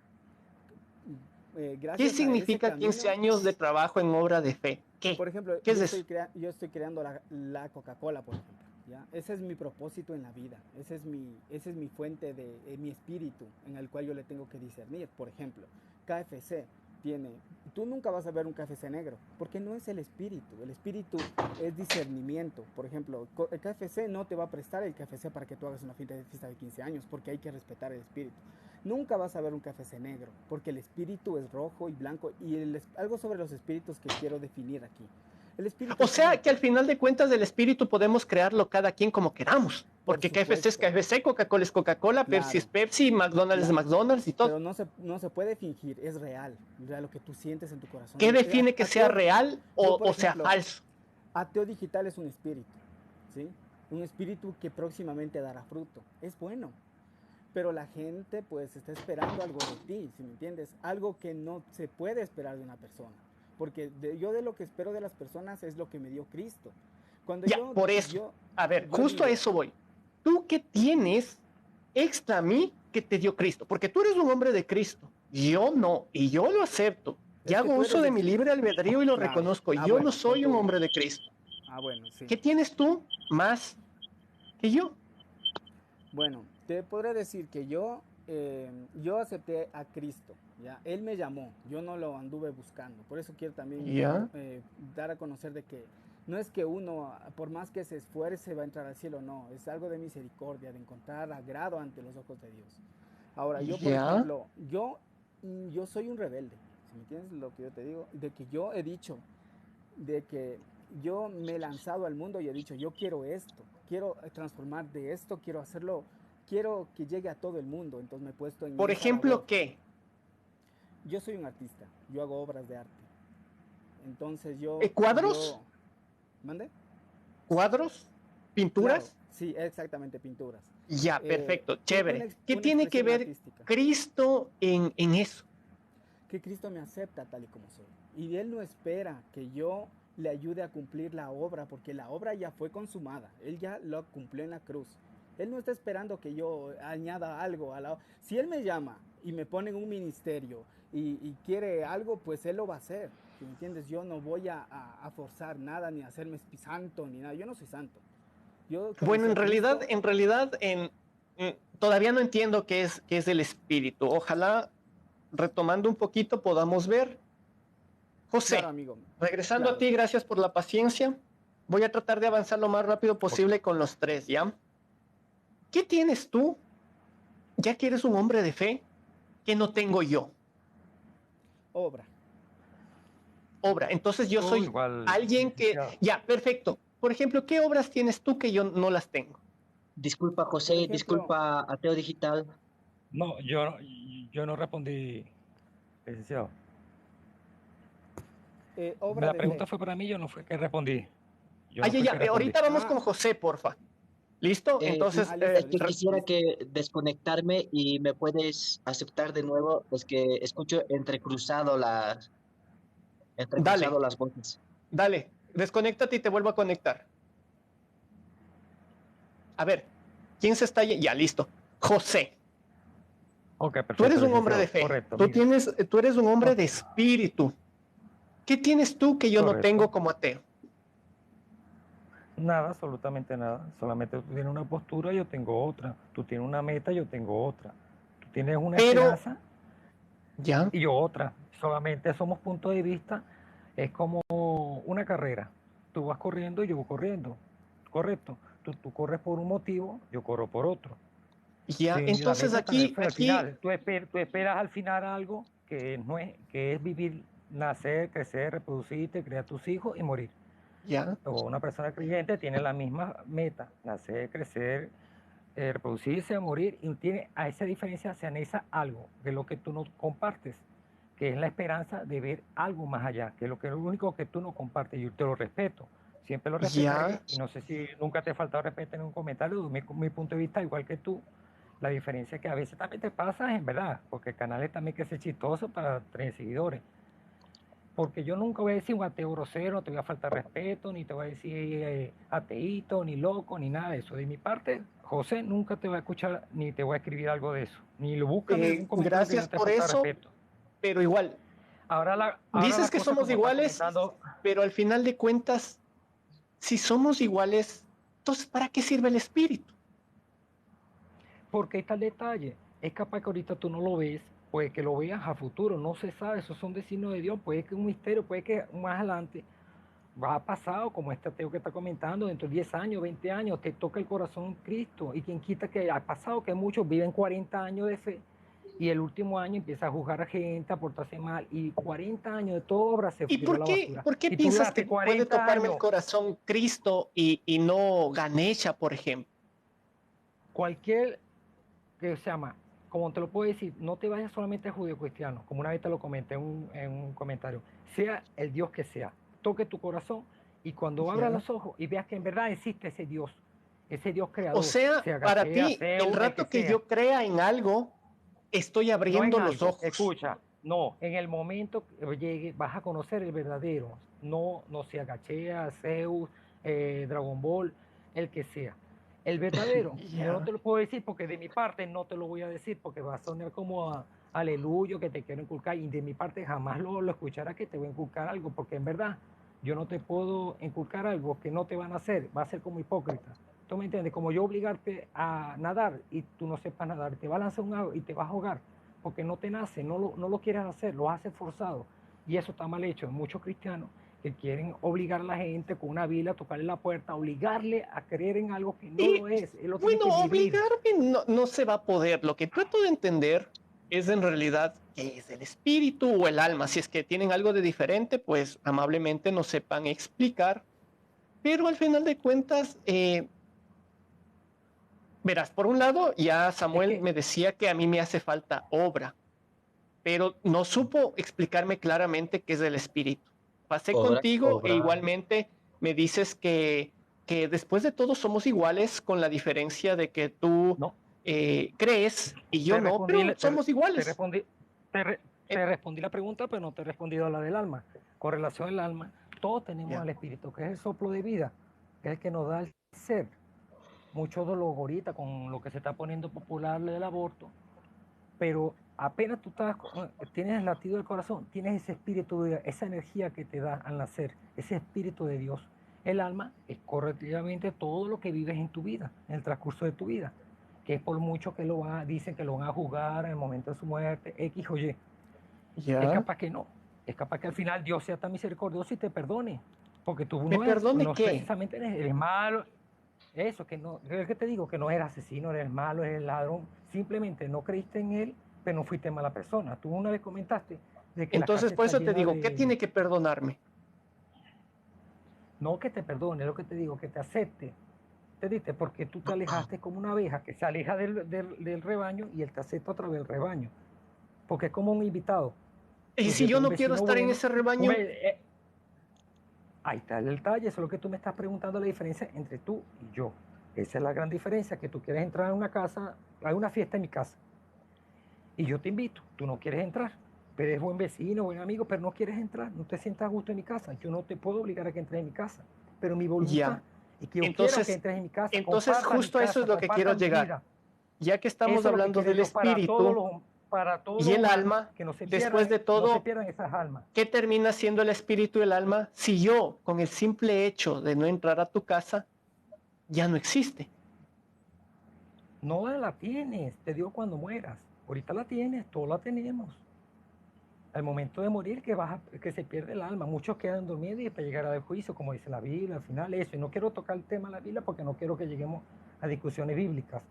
¿Qué gracias a ese significa 15 camino. años de trabajo en obra de fe? ¿Qué? Por ejemplo, ¿Qué es eso? yo estoy creando la Coca-Cola, por ejemplo. ¿Ya? Ese es mi propósito en la vida. Ese es mi fuente de mi espíritu en el cual yo le tengo que discernir. Por ejemplo, KFC tiene... Tú nunca vas a ver un KFC negro, porque no es el espíritu. El espíritu es discernimiento. Por ejemplo, el KFC no te va a prestar el KFC para que tú hagas una fiesta de 15 años, porque hay que respetar el espíritu. Nunca vas a ver un KFC negro, porque el espíritu es rojo y blanco. Y algo sobre los espíritus que quiero definir aquí. El espíritu O sea que al final de cuentas del espíritu podemos crearlo cada quien como queramos. por Porque KFC es supuesto, KFC, Coca-Cola es Coca-Cola, Pepsi es claro, Pepsi, McDonald's es claro. McDonald's y Pero todo. no se puede fingir, es real, lo que tú sientes en tu corazón. ¿Qué define que sea Ateo, real yo por o sea ejemplo, falso? ateo digital es un espíritu, ¿sí? Un espíritu que próximamente dará fruto. Es bueno, pero la gente pues está esperando algo de ti, ¿sí me entiendes? Algo que no se puede esperar de una persona. Porque yo de lo que espero de las personas es lo que me dio Cristo. Cuando Ya, por eso. yo, A ver, yo justo a digo, eso voy. ¿Tú qué tienes extra a mí que te dio Cristo? Porque tú eres un hombre de Cristo. Yo no, y yo lo acepto. Y es que hago tú uso eres de de mi Cristo. libre albedrío y lo Claro. reconozco. Ah, Yo no bueno, con soy un tu... hombre de Cristo. Ah, bueno, sí. ¿Qué tienes tú más que yo? Bueno, te podré decir que yo acepté a Cristo, ¿ya? Él me llamó, yo no lo anduve buscando. Por eso quiero también Ya, dar a conocer de que no es que uno, por más que se esfuerce, va a entrar al cielo, no. Es algo de misericordia, de encontrar agrado ante los ojos de Dios. Ahora, yo, por ya. ejemplo, yo soy un rebelde, si me entiendes lo que yo te digo, de que yo he dicho, de que yo me he lanzado al mundo y he dicho, yo quiero esto, quiero transformar de esto, quiero hacerlo, quiero que llegue a todo el mundo, entonces me he puesto en Por esa labor. ejemplo, ¿qué? Yo soy un artista, yo hago obras de arte, entonces yo, ¿Cuadros? ¿mande? ¿Cuadros? Claro, ¿Pinturas? sí, exactamente, pinturas. Ya, perfecto, chévere. ¿Qué Una tiene que expresión ver artística. Cristo en eso? Que Cristo me acepta tal y como soy. Y Él no espera que yo le ayude a cumplir la obra, porque la obra ya fue consumada. Él ya lo cumplió en la cruz. Él no está esperando que yo añada algo a la... Si Él me llama y me pone en un ministerio y quiere algo, pues Él lo va a hacer. ¿Sí me entiendes? Yo no voy a forzar nada, ni a hacerme santo, ni nada. Yo no soy santo. Yo Bueno, conocí a Cristo. en realidad, todavía no entiendo qué es el espíritu. Ojalá, retomando un poquito, podamos ver. Claro, José, amigo. regresando a Claro. ti, gracias por la paciencia. Voy a tratar de avanzar lo más rápido Ok. posible con los tres, ¿ya? ¿Qué tienes tú, ya que eres un hombre de fe, que no tengo yo? Obra. Obra. Entonces yo Tú soy igual, alguien que... licenciado. Ya, perfecto. Por ejemplo, ¿qué obras tienes tú que yo no las tengo? Disculpa, Por José, ejemplo, disculpa, Ateo Digital. No, yo no respondí, licenciado. obra La de fe. pregunta fue para mí, yo no fue que respondí. Yo Ah, no ya, fui ya. que respondí. Ahorita vamos con Ah, José, porfa. ¿Listo? Eh, Entonces, es listo, que listo, quisiera listo. que desconectarme y me puedes aceptar de nuevo. Es que escucho dale, entrecruzado las voces. dale. Desconéctate y te vuelvo a conectar. A ver, ¿quién se está? Ya, listo. José, Ok, tú eres perfecto, un hombre de licenciado. fe. Correcto, mire. Tú eres un hombre No, de espíritu. ¿Qué tienes tú que yo no correcto. tengo como ateo? Nada, absolutamente nada. Solamente tú tienes una postura, yo tengo otra. Tú tienes una meta, yo tengo otra. Tú tienes una Pero, esperanza ya, y yo otra. Solamente somos puntos de vista. Es como una carrera. Tú vas corriendo y yo voy corriendo. Correcto. Tú corres por un motivo, yo corro por otro. ya. Sí, la Entonces meta también aquí, fue al aquí, final. Tú esperas al final algo que no es, que es vivir, nacer, crecer, reproducirte, crear tus hijos y morir. ya, O una persona creyente tiene la misma meta, nacer, crecer, reproducirse, morir, y tiene, a esa diferencia se analiza algo de lo que tú no compartes, que es la esperanza de ver algo más allá, que es lo único que tú no compartes. Yo te lo respeto, siempre lo respetaré, ya. y no sé si nunca te he faltado respeto en un comentario, mi punto de vista igual que tú. La diferencia es que a veces también te pasa, en verdad, porque el canal es también que es chistoso para tener seguidores. Porque yo nunca voy a decir un ateo grosero, no te voy a faltar respeto, ni te voy a decir ateíto, ni loco, ni nada de eso. De mi parte, José, nunca te voy a escuchar, ni te voy a escribir algo de eso. Ni lo búscame algún comentario que Gracias no te por falta eso, respeto. pero igual, Ahora dices la que cosa somos como está iguales, comentando, pero al final de cuentas, si somos iguales, entonces ¿para qué sirve el espíritu? porque está el detalle. Es capaz que ahorita tú no lo ves, puede que lo veas a futuro, no se sabe, esos son designios de Dios, puede que un misterio, puede que más adelante va a pasar, como este ateo que está comentando, dentro de 10 años, 20 años, te toca el corazón Cristo. Y quien quita que ha pasado que muchos viven 40 años de fe y el último año empieza a juzgar a gente, a portarse mal y 40 años de toda obra se ¿Y tiró a la basura. por qué Y tú piensas que duraste puede 40 tocarme el años, corazón Cristo y no Ganesha, por ejemplo? cualquier que se llama, como te lo puedo decir, no te vayas solamente a judío cristiano, como una vez te lo comenté en un comentario, sea el Dios que sea, toque tu corazón y cuando abras Ya. los ojos y veas que en verdad existe ese Dios O creador, sea, sea para Gachea, ti, el Zeus, el que rato que sea, yo crea en algo, estoy no en abriendo los algo, ojos. escucha, no, en el momento que llegue vas a conocer el verdadero, no sea Gachea, Zeus, Dragon Ball, el que sea. El verdadero, yo no Ya. te lo puedo decir porque de mi parte no te lo voy a decir porque va a sonar como aleluyo que te quiero inculcar y de mi parte jamás lo escucharás que te voy a inculcar algo porque en verdad yo no te puedo inculcar algo que no te van a hacer, va a ser como hipócrita. ¿Tú me entiendes? Como yo obligarte a nadar y tú no sepas nadar, te va a lanzar un agua y te vas a ahogar porque no te nace, no lo quieres hacer, lo haces forzado. Y eso está mal hecho. Hay muchos cristianos que quieren obligar a la gente con una Biblia a tocarle la puerta, obligarle a creer en algo que no Y lo es. Él lo tiene bueno, que vivir. obligarme no se va a poder. Lo que trato de entender es en realidad qué es el espíritu o el alma. Si es que tienen algo de diferente, pues amablemente nos sepan explicar. Pero al final de cuentas, verás, por un lado, ya Es Samuel que, me decía que a mí me hace falta obra, pero no supo explicarme claramente qué es el espíritu. Pasé Obra, contigo e obra. igualmente me dices que después de todo somos iguales con la diferencia de que tú no, crees y yo te no, respondí, pero somos te iguales. respondí, Eh, te respondí la pregunta, pero no te he respondido a la del alma. Con relación al alma, todos tenemos ya. al espíritu, que es el soplo de vida, que es el que nos da el ser. Muchos de los ahorita con lo que se está poniendo popular del aborto, pero apenas tú tienes el latido del corazón, tienes ese espíritu de esa energía que te da al nacer, ese espíritu de Dios. El alma es correlativamente todo lo que vives en tu vida, en el transcurso de tu vida, que es por mucho que dicen que lo van a juzgar en el momento de su muerte, X o Y. Es Ya. capaz que no, es capaz que al final Dios sea tan misericordioso y te perdone, porque tú ¿Me perdone no qué? precisamente eres malo, eso, que no, es que te digo que no eres asesino, eres malo, eres ladrón, simplemente no creíste en él, pero no fuiste mala persona. Tú una vez comentaste de que la Entonces, casa por está eso te llena digo, ¿qué de, tiene que perdonarme? no que te perdone, es lo que te digo, que te acepte. Te diste porque tú te alejaste como una abeja que se aleja del rebaño y él te acepta otra vez el rebaño, porque es como un invitado. Y Tú si siempre yo un no quiero vecino estar en bueno, ese rebaño, ahí está el detalle, eso es lo que tú me estás preguntando, la diferencia entre tú y yo. Esa es la gran diferencia, que tú quieres entrar a una casa, hay una fiesta en mi casa, y yo te invito, tú no quieres entrar, pero eres buen vecino, buen amigo, pero no quieres entrar, no te sientas a gusto en mi casa, yo no te puedo obligar a que entres en mi casa, pero mi voluntad ya. es que yo quiero que Entonces, entres en mi casa, entonces compartas mi justo a eso es casa, lo que quiero compartas mi llegar. vida. Ya que estamos Eso es lo que hablando quiere del Dios espíritu para todos y los el humanos, alma, que después de no se todo, pierdan esas almas. ¿qué termina siendo el espíritu y el alma si yo, con el simple hecho de no entrar a tu casa, ya no existe? No la tienes, te digo cuando mueras. Ahorita la tienes, todos la tenemos. Al momento de morir que se pierde el alma. Muchos quedan dormidos y para llegar al juicio, como dice la Biblia, al final eso. Y no quiero tocar el tema de la Biblia porque no quiero que lleguemos a discusiones bíblicas.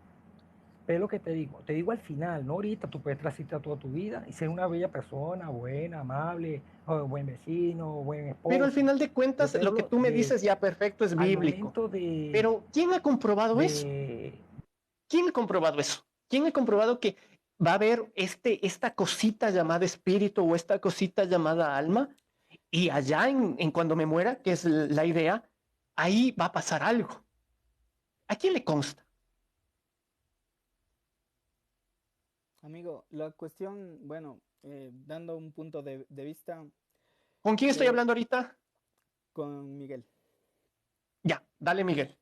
Pero lo que te digo al final, no ahorita, tú puedes transita toda tu vida y ser una bella persona, buena, amable, buen vecino, buen Pero al esposo. final de Yo cuentas, te lo que hablo tú me dices ya perfecto es al bíblico. momento Pero ¿quién ha comprobado eso? de ¿Quién ha comprobado eso? ¿Quién ha comprobado que va a haber esta cosita llamada espíritu o esta cosita llamada alma? Y allá en cuando me muera, que es la idea, ahí va a pasar algo. ¿A quién le consta? Amigo, la cuestión, bueno, dando un punto de vista, ¿Con quién estoy Eh, hablando ahorita? con Miguel. Ya, dale, Miguel.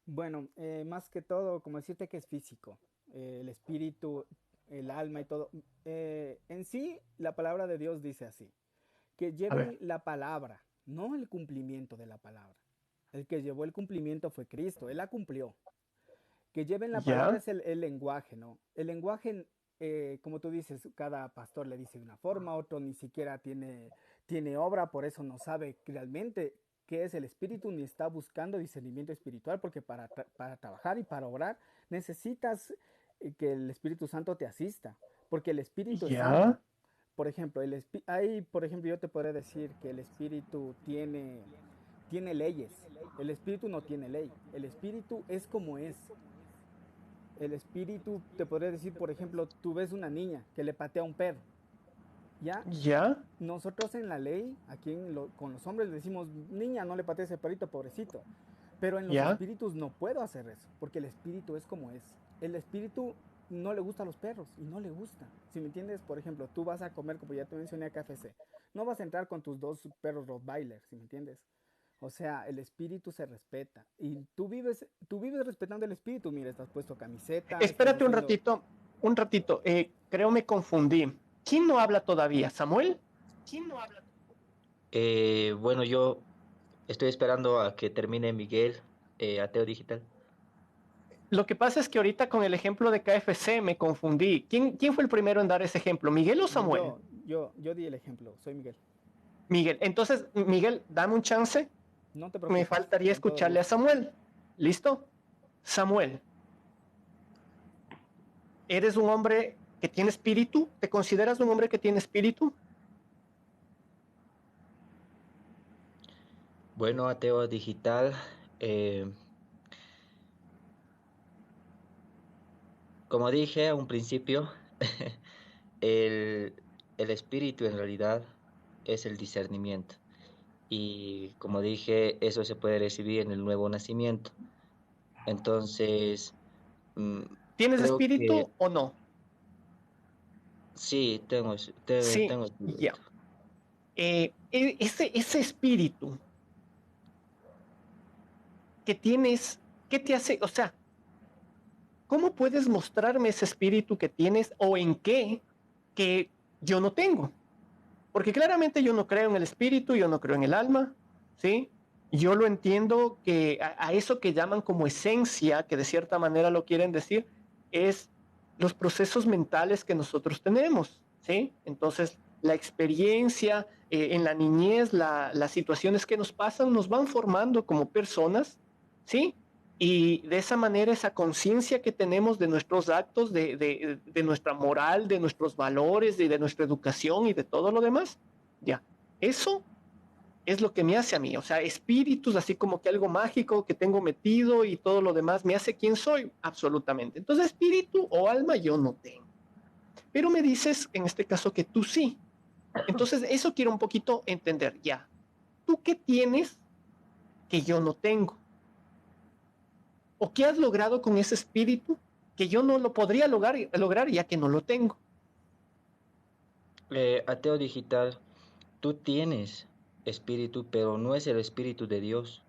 Bueno, más que todo, como decirte que es físico, el espíritu, el alma y todo. En sí, la palabra de Dios dice así, que A ver. lleven la palabra, no el cumplimiento de la palabra. El que llevó el cumplimiento fue Cristo, Él la cumplió. Que lleven la palabra Ya, es el lenguaje, ¿no? El lenguaje, como tú dices, cada pastor le dice de una forma, otro ni siquiera tiene obra, por eso no sabe realmente qué es el espíritu, ni está buscando discernimiento espiritual, porque para trabajar y para orar necesitas que el Espíritu Santo te asista, porque el Espíritu es ya, santo. Por ejemplo, hay, por ejemplo, yo te podría decir que el Espíritu tiene leyes. El Espíritu no tiene ley. El Espíritu es como es. El espíritu, te podría decir, por ejemplo, tú ves una niña que le patea a un perro, ¿ya? ya, Nosotros en la ley, con los hombres le decimos, niña, no le patees ese perrito, pobrecito. Pero en los ya. espíritus no puedo hacer eso, porque el espíritu es como es. El espíritu no le gusta a los perros y no le gusta. Si me entiendes, por ejemplo, tú vas a comer, como ya te mencioné a KFC, no vas a entrar con tus dos perros Rottweiler, si me entiendes. O sea, el espíritu se respeta y tú vives respetando el espíritu. Mira, estás puesto camiseta, estás Espérate un diciendo, ratito, un ratito. Creo me confundí. ¿Quién no habla todavía? ¿Samuel? Bueno, yo estoy esperando a que termine Miguel, Ateo Digital. Lo que pasa es que ahorita con el ejemplo de KFC me confundí. ¿Quién fue el primero en dar ese ejemplo? ¿Miguel o Samuel? yo di el ejemplo, soy Miguel. Miguel. Entonces, Miguel, dame un chance. No te Me preocupes, faltaría con todo el escucharle a gusto. Samuel. ¿Listo? Samuel, ¿eres un hombre que tiene espíritu? ¿Te consideras un hombre que tiene espíritu? Bueno, Ateo Digital, eh, como dije a un principio, el espíritu en realidad es el discernimiento. Y como dije, eso se puede recibir en el nuevo nacimiento. Entonces, mm, ¿Tienes creo que espíritu o no? sí, Sí, tengo ya. espíritu. Ese espíritu que tienes, ¿qué te hace? O sea, ¿cómo puedes mostrarme ese espíritu que tienes o en qué que yo no tengo? Porque claramente yo no creo en el espíritu, yo no creo en el alma, ¿sí? Yo lo entiendo que a eso que llaman como esencia, que de cierta manera lo quieren decir, es los procesos mentales que nosotros tenemos, ¿sí? Entonces, la experiencia en la niñez, las situaciones que nos pasan, nos van formando como personas, ¿sí? Y de esa manera esa conciencia que tenemos de nuestros actos, de nuestra moral, de nuestros valores, de nuestra educación y de todo lo demás, ya, eso es lo que me hace a mí. O sea, espíritus, así como que algo mágico que tengo metido y todo lo demás, me hace quien soy, absolutamente. Entonces, espíritu o alma yo no tengo. Pero me dices, en este caso, que tú sí. Entonces, eso quiero un poquito entender, ya. ¿Tú qué tienes que yo no tengo? ¿O qué has logrado con ese espíritu que yo no lo podría lograr ya que no lo tengo? Ateo Digital, tú tienes espíritu, pero no es el espíritu de Dios.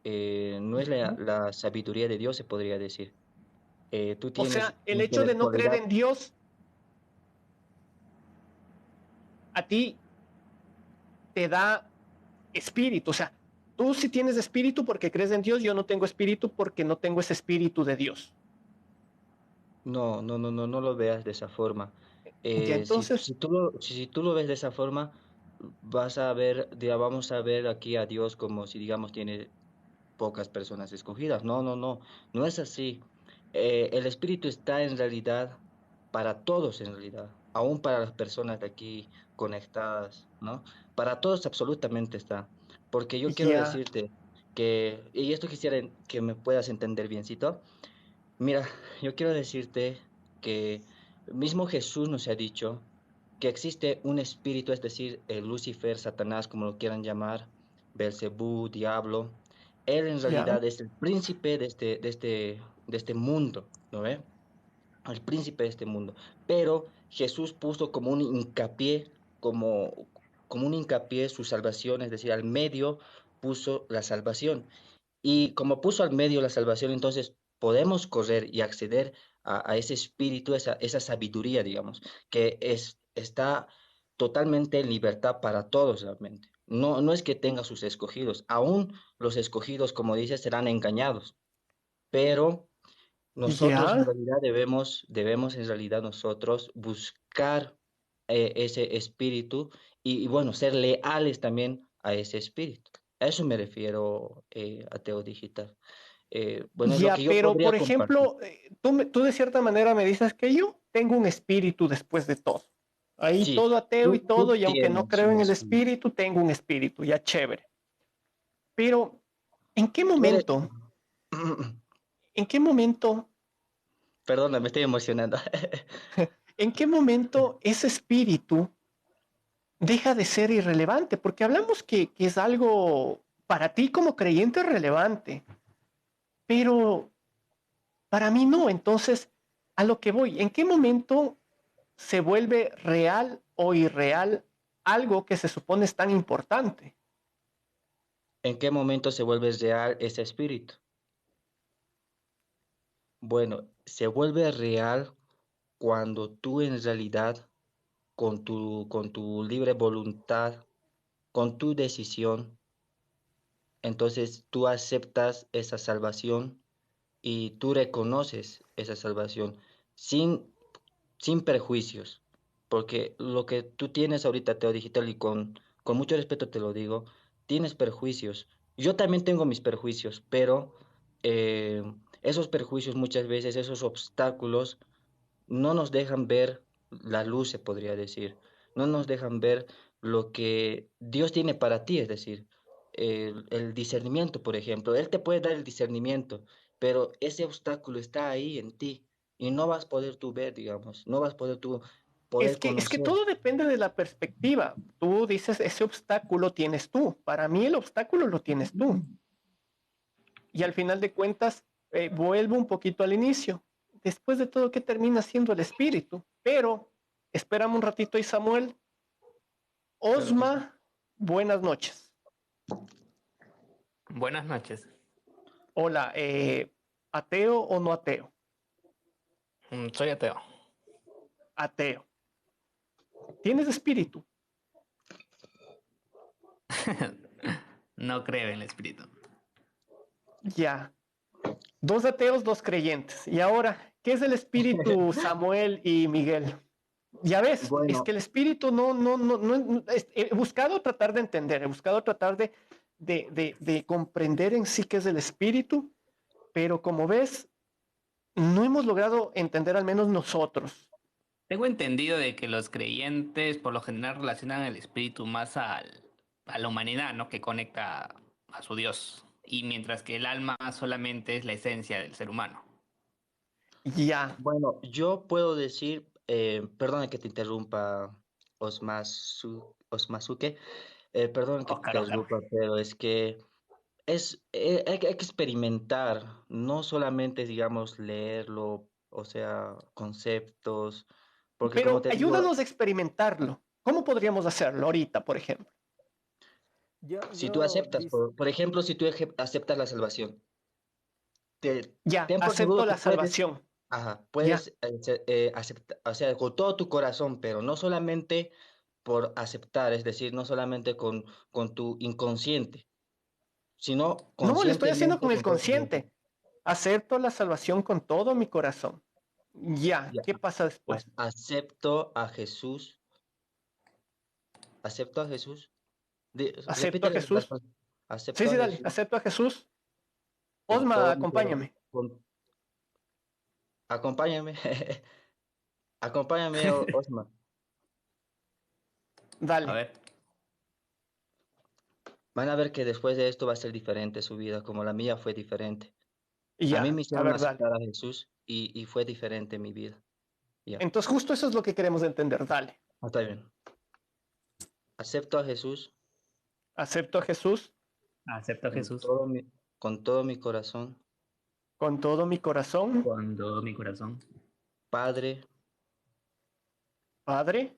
No es la sabiduría de Dios, se podría decir. Tú O tienes sea, el hecho de no creer intelectualidad. en Dios a ti te da espíritu. O sea, tú sí tienes espíritu porque crees en Dios, yo no tengo espíritu porque no tengo ese espíritu de Dios. No, no, no, no, no lo veas de esa forma. Ya Si entonces, si tú lo ves de esa forma, vas a ver, vamos a ver aquí a Dios como si, digamos, tiene pocas personas escogidas. No, no, no, no es así. El Espíritu está en realidad para todos, en realidad, aún para las personas de aquí conectadas, ¿no? Para todos absolutamente está. Porque yo quiero ya, decirte que, y esto quisiera que me puedas entender biencito. Mira, yo quiero decirte que mismo Jesús nos ha dicho que existe un espíritu, es decir, Lucifer, Satanás, como lo quieran llamar, Belcebú, diablo. Él en ya, realidad es el príncipe de este mundo, ¿no ve? El príncipe de este mundo. Pero Jesús puso como un hincapié, como, como un hincapié su salvación, es decir, al medio puso la salvación. Y como puso al medio la salvación, entonces podemos correr y acceder a ese espíritu, esa sabiduría, digamos, que está totalmente en libertad para todos realmente. No, no es que tenga sus escogidos, aún los escogidos, como dice, serán engañados, pero nosotros en Ya, realidad debemos en realidad nosotros buscar ese espíritu y, bueno, ser leales también a ese espíritu. A eso me refiero, ateo digital. Bueno, es lo que ya, yo pero podría por compartir. ejemplo, tú de cierta manera me dices que yo tengo un espíritu después de todo. Ahí Sí, todo ateo y tú todo, y aunque no tienes creo un en el espíritu. espíritu, tengo un espíritu, ya chévere. Pero, ¿en qué Tú eres... momento, en qué momento, Perdona, me estoy emocionando. en qué momento ese espíritu deja de ser irrelevante? Porque hablamos que es algo para ti como creyente relevante, pero para mí no. Entonces, a lo que voy, ¿en qué momento se vuelve real o irreal algo que se supone es tan importante? ¿En qué momento se vuelve real ese espíritu? Bueno, se vuelve real cuando tú en realidad, con tu libre voluntad, con tu decisión, entonces tú aceptas esa salvación y tú reconoces esa salvación sin, sin perjuicios, porque lo que tú tienes ahorita, Teo Digital, y con mucho respeto te lo digo, tienes perjuicios. Yo también tengo mis perjuicios, pero eh, esos perjuicios muchas veces, esos obstáculos, no nos dejan ver la luz, se podría decir. No nos dejan ver lo que Dios tiene para ti, es decir, el discernimiento, por ejemplo. Él te puede dar el discernimiento, pero ese obstáculo está ahí en ti y no vas a poder tú ver, digamos, no vas a poder tú poder Es que conocer. todo depende de la perspectiva. Tú dices, ese obstáculo tienes tú. Para mí el obstáculo lo tienes tú. Y al final de cuentas, vuelvo un poquito al inicio. Después de todo, ¿qué termina siendo el espíritu? Pero, espérame un ratito y Samuel. Claro que sí. Osma, buenas noches. Buenas noches. Hola, ¿ateo o no ateo? Soy ateo. Ateo. ¿Tienes espíritu? No creo en el espíritu. Ya. Dos ateos, dos creyentes. Y ahora, ¿qué es el espíritu, Samuel y Miguel? Ya ves, es que Bueno, el espíritu he buscado tratar de entender, he buscado tratar de comprender en sí qué es el espíritu, pero como ves, no hemos logrado entender al menos nosotros. Tengo entendido de que los creyentes por lo general relacionan el espíritu más a la humanidad, ¿no? Que conecta a su Dios. Y mientras que el alma solamente es la esencia del ser humano. Ya, bueno, yo puedo decir, perdona que te interrumpa, Osmasuke, perdona que te Oscar, Oscar. interrumpa, pero es que hay que experimentar, no solamente, digamos, leerlo, o sea, conceptos, porque como pero te digo, ayúdanos a experimentarlo. ¿Cómo podríamos hacerlo ahorita, por ejemplo? si tú aceptas, por ejemplo, si tú aceptas la salvación, Ya, ten por seguro acepto que la puedes, salvación. ajá, Ya. puedes aceptar, o sea, con todo tu corazón, pero no solamente por aceptar, es decir, no solamente con tu inconsciente, sino No, lo estoy haciendo conscientemente con el con todo tu mente. consciente. Acepto la salvación con todo mi corazón. Ya, Ya, ¿qué pasa después? acepto a Jesús, acepto a Jesús. Acepto a Repítele las Jesús. cosas. Sí, Acepto a sí, dale, Jesús acepto a Jesús. con Osma, todo mi corazón. acompáñame. Acompáñame, acompáñame, Osman. A Dale. ver. Van a ver que después de esto va a ser diferente su vida, como la mía fue diferente. A mí Ya, me a hicieron ver, dale. aceptar a Jesús y fue diferente mi vida. Ya, Entonces, justo eso es lo que queremos entender. Dale. está bien. Acepto a Jesús Acepto a Jesús Acepto a con Jesús con todo mi corazón, con todo mi corazón. con todo mi corazón. Padre, Padre,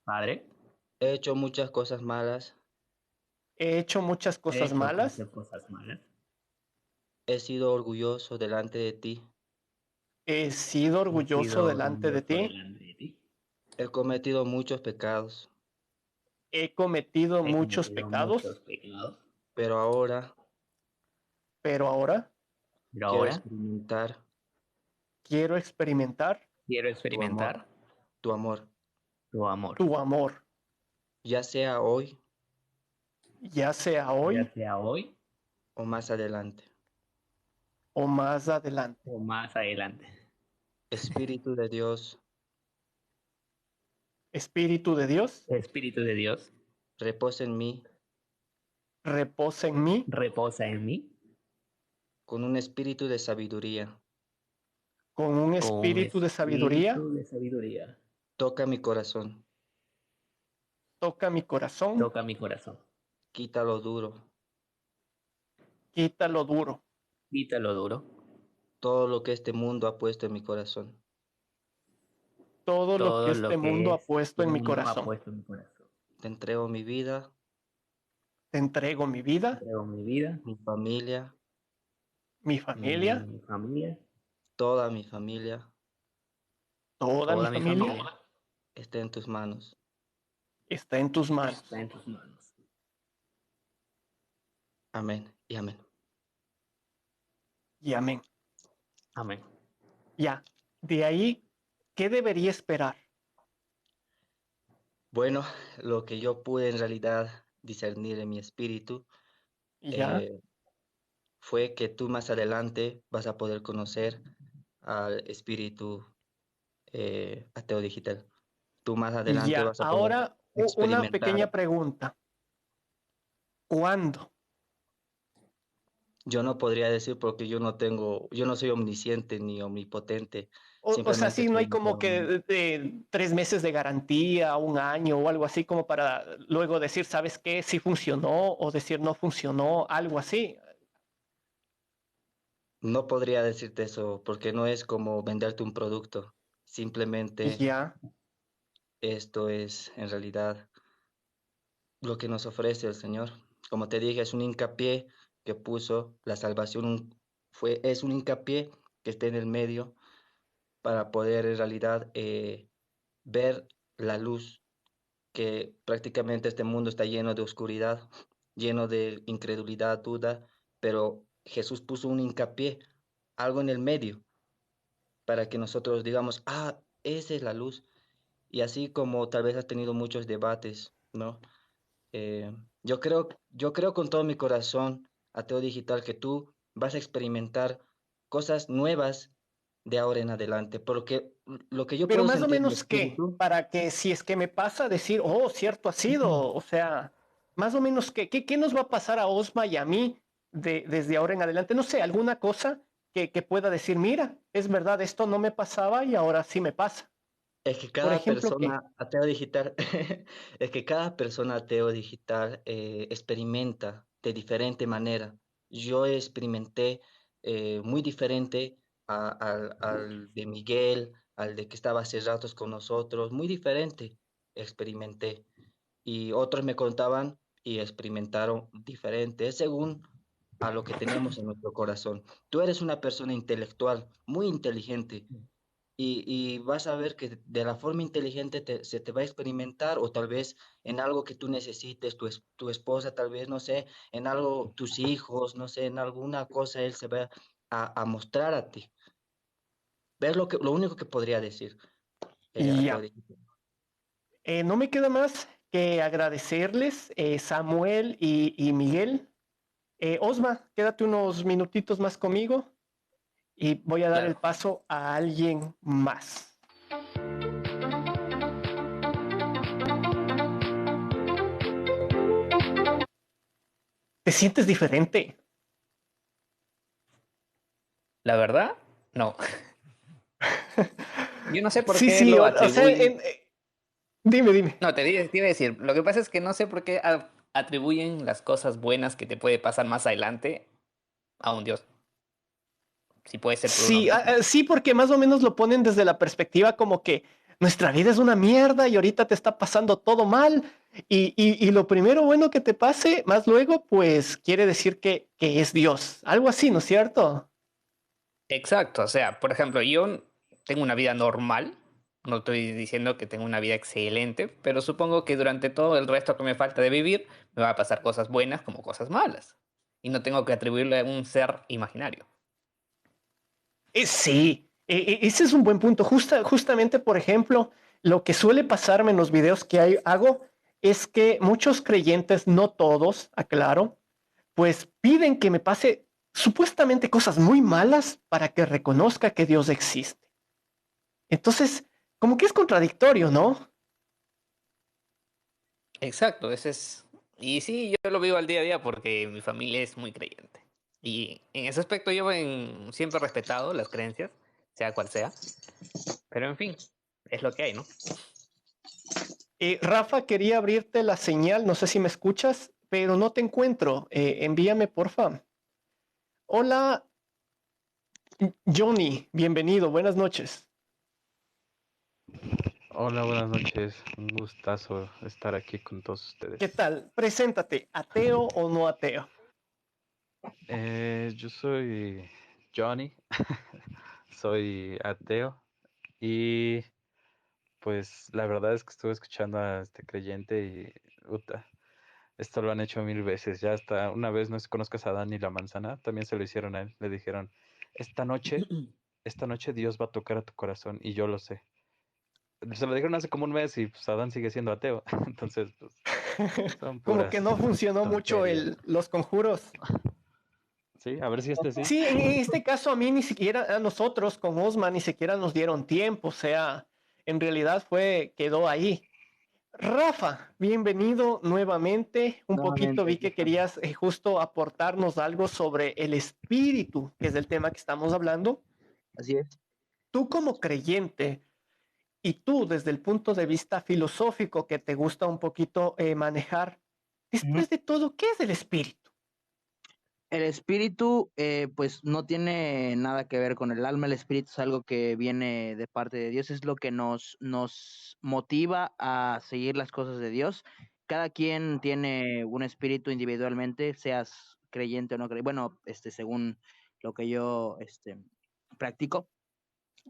Padre, He hecho muchas cosas malas. He hecho muchas He cosas hecho malas. muchas cosas malas. He sido orgulloso delante de ti. He sido He orgulloso sido delante de orgulloso ti. delante de ti. He cometido muchos pecados, He cometido He muchos cometido muchos pecados, pecados. pero ahora pero ahora Pero quiero ahora experimentar quiero experimentar quiero tu amor, experimentar tu amor, tu amor. tu amor, ya sea hoy ya sea Ya hoy sea hoy o más adelante. o más adelante. o más adelante. Espíritu de Dios, Espíritu de Dios, Espíritu de Dios, reposa en mí reposa en mí reposa en mí con un espíritu de sabiduría. con un con un espíritu de sabiduría. espíritu de sabiduría. Toca mi corazón, Toca mi corazón, Toca mi corazón. quita lo duro, quita lo duro, Quita lo duro. todo lo que este mundo ha puesto en mi corazón. todo lo que Todo este lo que mundo ha este puesto en mi mundo ha corazón. puesto en mi corazón. Te entrego mi vida, Te entrego mi vida, Entrego mi vida, mi familia, mi familia, mi familia, toda mi familia toda mi toda mi familia familia. está en tus manos. está en tus manos. Está en tus manos. Amén y amén. Y amén. Amén. Ya. De ahí, ¿qué debería esperar? Bueno, lo que yo pude en realidad discernir en mi espíritu Ya. eh, fue que tú más adelante vas a poder conocer al espíritu ateo digital. Tú más adelante Ya. vas a poder Ahora, una experimentar. pequeña pregunta. ¿Cuándo? Yo no podría decir porque yo no soy omnisciente ni omnipotente, O sea, simplemente sí, no estoy hay como informando. que 3 meses de garantía, un año o algo así como para luego decir, ¿sabes qué? Sí funcionó o decir no funcionó, algo así. No podría decirte eso porque no es como venderte un producto. Simplemente Ya. esto es en realidad lo que nos ofrece el Señor. Como te dije, es un hincapié que puso la salvación, es un hincapié que está en el medio para poder en realidad ver la luz, que prácticamente este mundo está lleno de oscuridad, lleno de incredulidad, duda, pero Jesús puso un hincapié, algo en el medio, para que nosotros digamos, ah, esa es la luz. Y así como tal vez has tenido muchos debates, ¿no? Eh, yo creo con todo mi corazón, ateo digital, que tú vas a experimentar cosas nuevas de ahora en adelante, porque lo que yo Pero puedo más o sentir en mi menos qué, espíritu, para que si es que me pasa decir, oh, cierto ha sido, o sea, más o menos qué nos va a pasar a Osma y a mí desde ahora en adelante, no sé, alguna cosa que pueda decir, mira, es verdad, esto no me pasaba y ahora sí me pasa. es que Por cada ejemplo, ¿qué? persona ateo digital, es que cada persona ateo digital experimenta de diferente manera. Yo experimenté muy diferente al de Miguel, al de que estaba hace ratos con nosotros, muy diferente experimenté. Y otros me contaban y experimentaron diferente, según a lo que tenemos en nuestro corazón. Tú eres una persona intelectual, muy inteligente, y vas a ver que de la forma inteligente se te va a experimentar, o tal vez en algo que tú necesites, tu esposa, tal vez, no sé, en algo, tus hijos, no sé, en alguna cosa, él se va a mostrar a ti. Ver lo único que podría decir a Ya, Teodoro. no me queda más que agradecerles, Samuel y Miguel. Osma, quédate unos minutitos más conmigo y voy a dar el Claro. paso a alguien más. ¿Te sientes diferente? La verdad, no. Yo no sé por Sí, qué sí, lo o sea, atribuyen. dime. No, te iba a decir, lo que pasa es que no sé por qué atribuyen las cosas buenas que te puede pasar más adelante a un Dios. Si puede ser por uno Sí, mismo. sí, porque más o menos lo ponen desde la perspectiva como que nuestra vida es una mierda y ahorita te está pasando todo mal Y lo primero bueno que te pase, más luego, pues quiere decir que es Dios. Algo así, ¿no es cierto? Exacto, o sea, por ejemplo, yo tengo una vida normal, no estoy diciendo que tengo una vida excelente, pero supongo que durante todo el resto que me falta de vivir me va a pasar cosas buenas como cosas malas. Y no tengo que atribuirle a un ser imaginario. Sí, ese es un buen punto. Justamente, por ejemplo, lo que suele pasarme en los videos que hago es que muchos creyentes, no todos, aclaro, pues piden que me pase supuestamente cosas muy malas para que reconozca que Dios existe. Entonces, como que es contradictorio, ¿no? Exacto, ese es... Y sí, yo lo vivo al día a día porque mi familia es muy creyente. Y en ese aspecto siempre he respetado las creencias, sea cual sea. Pero en fin, es lo que hay, ¿no? Rafa, quería abrirte la señal, no sé si me escuchas, pero no te encuentro. Envíame, porfa. Hola, Johnny, bienvenido, buenas noches. Hola, buenas noches. Un gustazo estar aquí con todos ustedes. ¿Qué tal? Preséntate, ¿ateo o no ateo? Yo soy Johnny, soy ateo y pues la verdad es que estuve escuchando a este creyente y esto lo han hecho 1000 veces. Ya hasta una vez, no sé si conozcas a Dani la manzana, también se lo hicieron a él. Le dijeron, esta noche, esta noche Dios va a tocar a tu corazón y yo lo sé. Se lo dijeron hace como un mes y pues Adán sigue siendo ateo. Entonces, pues son Como que puras no funcionó mucho tonterías. los conjuros. Sí, a ver si sí. Sí, en este caso a mí ni siquiera, a nosotros con Osman ni siquiera nos dieron tiempo, o sea, en realidad quedó ahí. Rafa, bienvenido nuevamente. Un poquito Nuevamente, vi aquí que estamos. querías justo aportarnos algo sobre el espíritu, que es el tema que estamos hablando. Así es. Tú como creyente y tú desde el punto de vista filosófico que te gusta un poquito manejar, Ujú. después de todo, ¿qué es el espíritu? El espíritu, pues no tiene nada que ver con el alma. El espíritu es algo que viene de parte de Dios, es lo que nos motiva a seguir las cosas de Dios. Cada quien tiene un espíritu individualmente, seas creyente o no creyente. Bueno, según lo que yo, practico.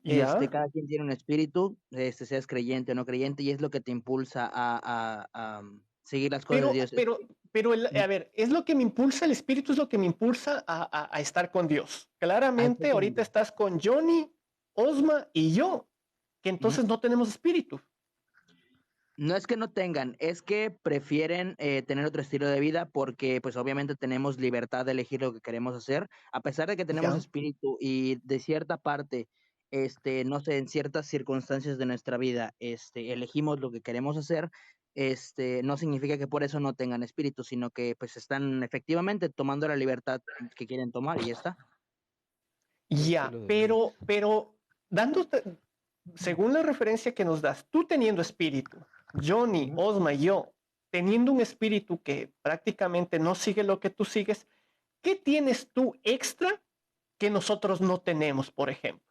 ¿Ya? Cada quien tiene un espíritu, seas creyente o no creyente, y es lo que te impulsa a seguir las cosas de Pero, Dios. pero, pero, a ver, es lo que me impulsa, el espíritu es lo que me impulsa a estar con Dios. Claramente, ahorita Exactamente. estás con Johnny, Osma y yo, que Ujú. entonces no tenemos espíritu. No es que no tengan, es que prefieren tener otro estilo de vida porque pues obviamente tenemos libertad de elegir lo que queremos hacer, a pesar de que tenemos Ya, espíritu y de cierta parte, no sé, en ciertas circunstancias de nuestra vida, elegimos lo que queremos hacer, no significa que por eso no tengan espíritu, sino que pues están efectivamente tomando la libertad que quieren tomar y ya está. Un ya, estilo de vida. pero dándote, según la referencia que nos das, tú teniendo espíritu, Johnny, Ujú. Osma y yo, teniendo un espíritu que prácticamente no sigue lo que tú sigues, ¿qué tienes tú extra que nosotros no tenemos, por ejemplo?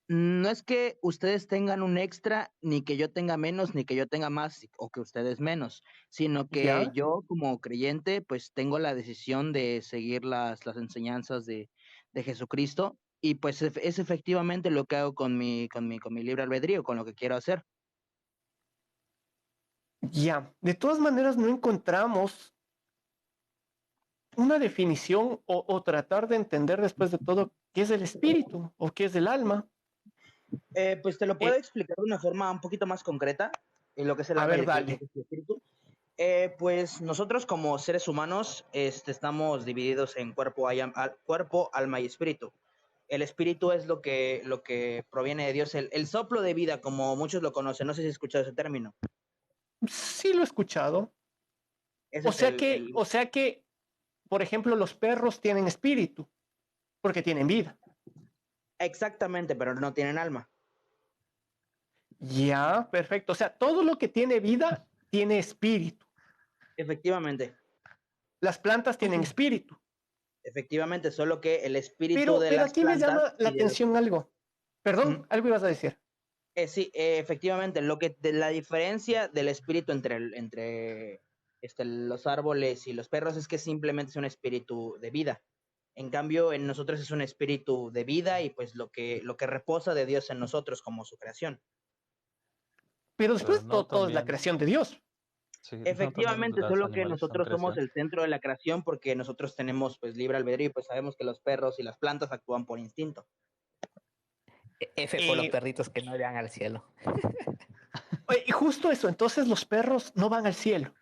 No es que ustedes tengan un extra, ni que yo tenga menos, ni que yo tenga más, o que ustedes menos, sino que ¿Ya? yo como creyente, pues tengo la decisión de seguir las enseñanzas de Jesucristo, y pues es efectivamente lo que hago con mi libre albedrío, con lo que quiero hacer. Ya, de todas maneras no encontramos una definición o tratar de entender después de todo qué es el espíritu o qué es el alma. Pues te lo puedo Eh, explicar de una forma un poquito más concreta, en lo que es el a alma y ver, lo dale. que es el espíritu. Pues nosotros como seres humanos estamos divididos en cuerpo, alma y espíritu. El espíritu es lo que proviene de Dios, el soplo de vida, como muchos lo conocen. No sé si has escuchado ese término. Sí lo he escuchado. Ese es O sea que, por ejemplo, los perros tienen espíritu porque tienen vida. exactamente, pero no tienen alma. Ya, perfecto. O sea, todo lo que tiene vida tiene espíritu. Efectivamente, Las plantas tienen espíritu. efectivamente, solo que el espíritu de Pero las aquí me plantas llama la y de los... atención algo. Ujú. Perdón, algo ibas a decir. Sí, efectivamente, la diferencia del espíritu entre los árboles y los perros es que simplemente es un espíritu de vida. En cambio, en nosotros es un espíritu de vida y pues lo que reposa de Dios en nosotros como su creación. Pero Pero después no todo es la también, creación de Dios. sí, no también Efectivamente, los solo que animales son nosotros somos creación. el centro de la creación porque nosotros tenemos pues libre albedrío y pues sabemos que los perros y las plantas actúan por instinto. F por los Eh, perritos que no irán al cielo. y justo eso, entonces los perros no van al cielo.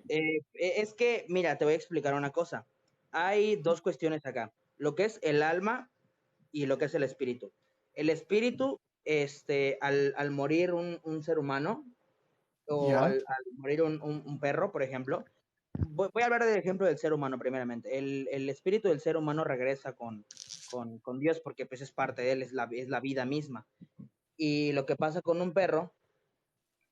Es que, mira, te voy a explicar una cosa. Hay dos cuestiones acá, lo que es el alma y lo que es el espíritu. El espíritu, al morir un ser humano o Ya, al morir un perro, por ejemplo, voy a hablar del ejemplo del ser humano primeramente. El espíritu del ser humano regresa con Dios porque pues es parte de él, es la vida misma. Y lo que pasa con un perro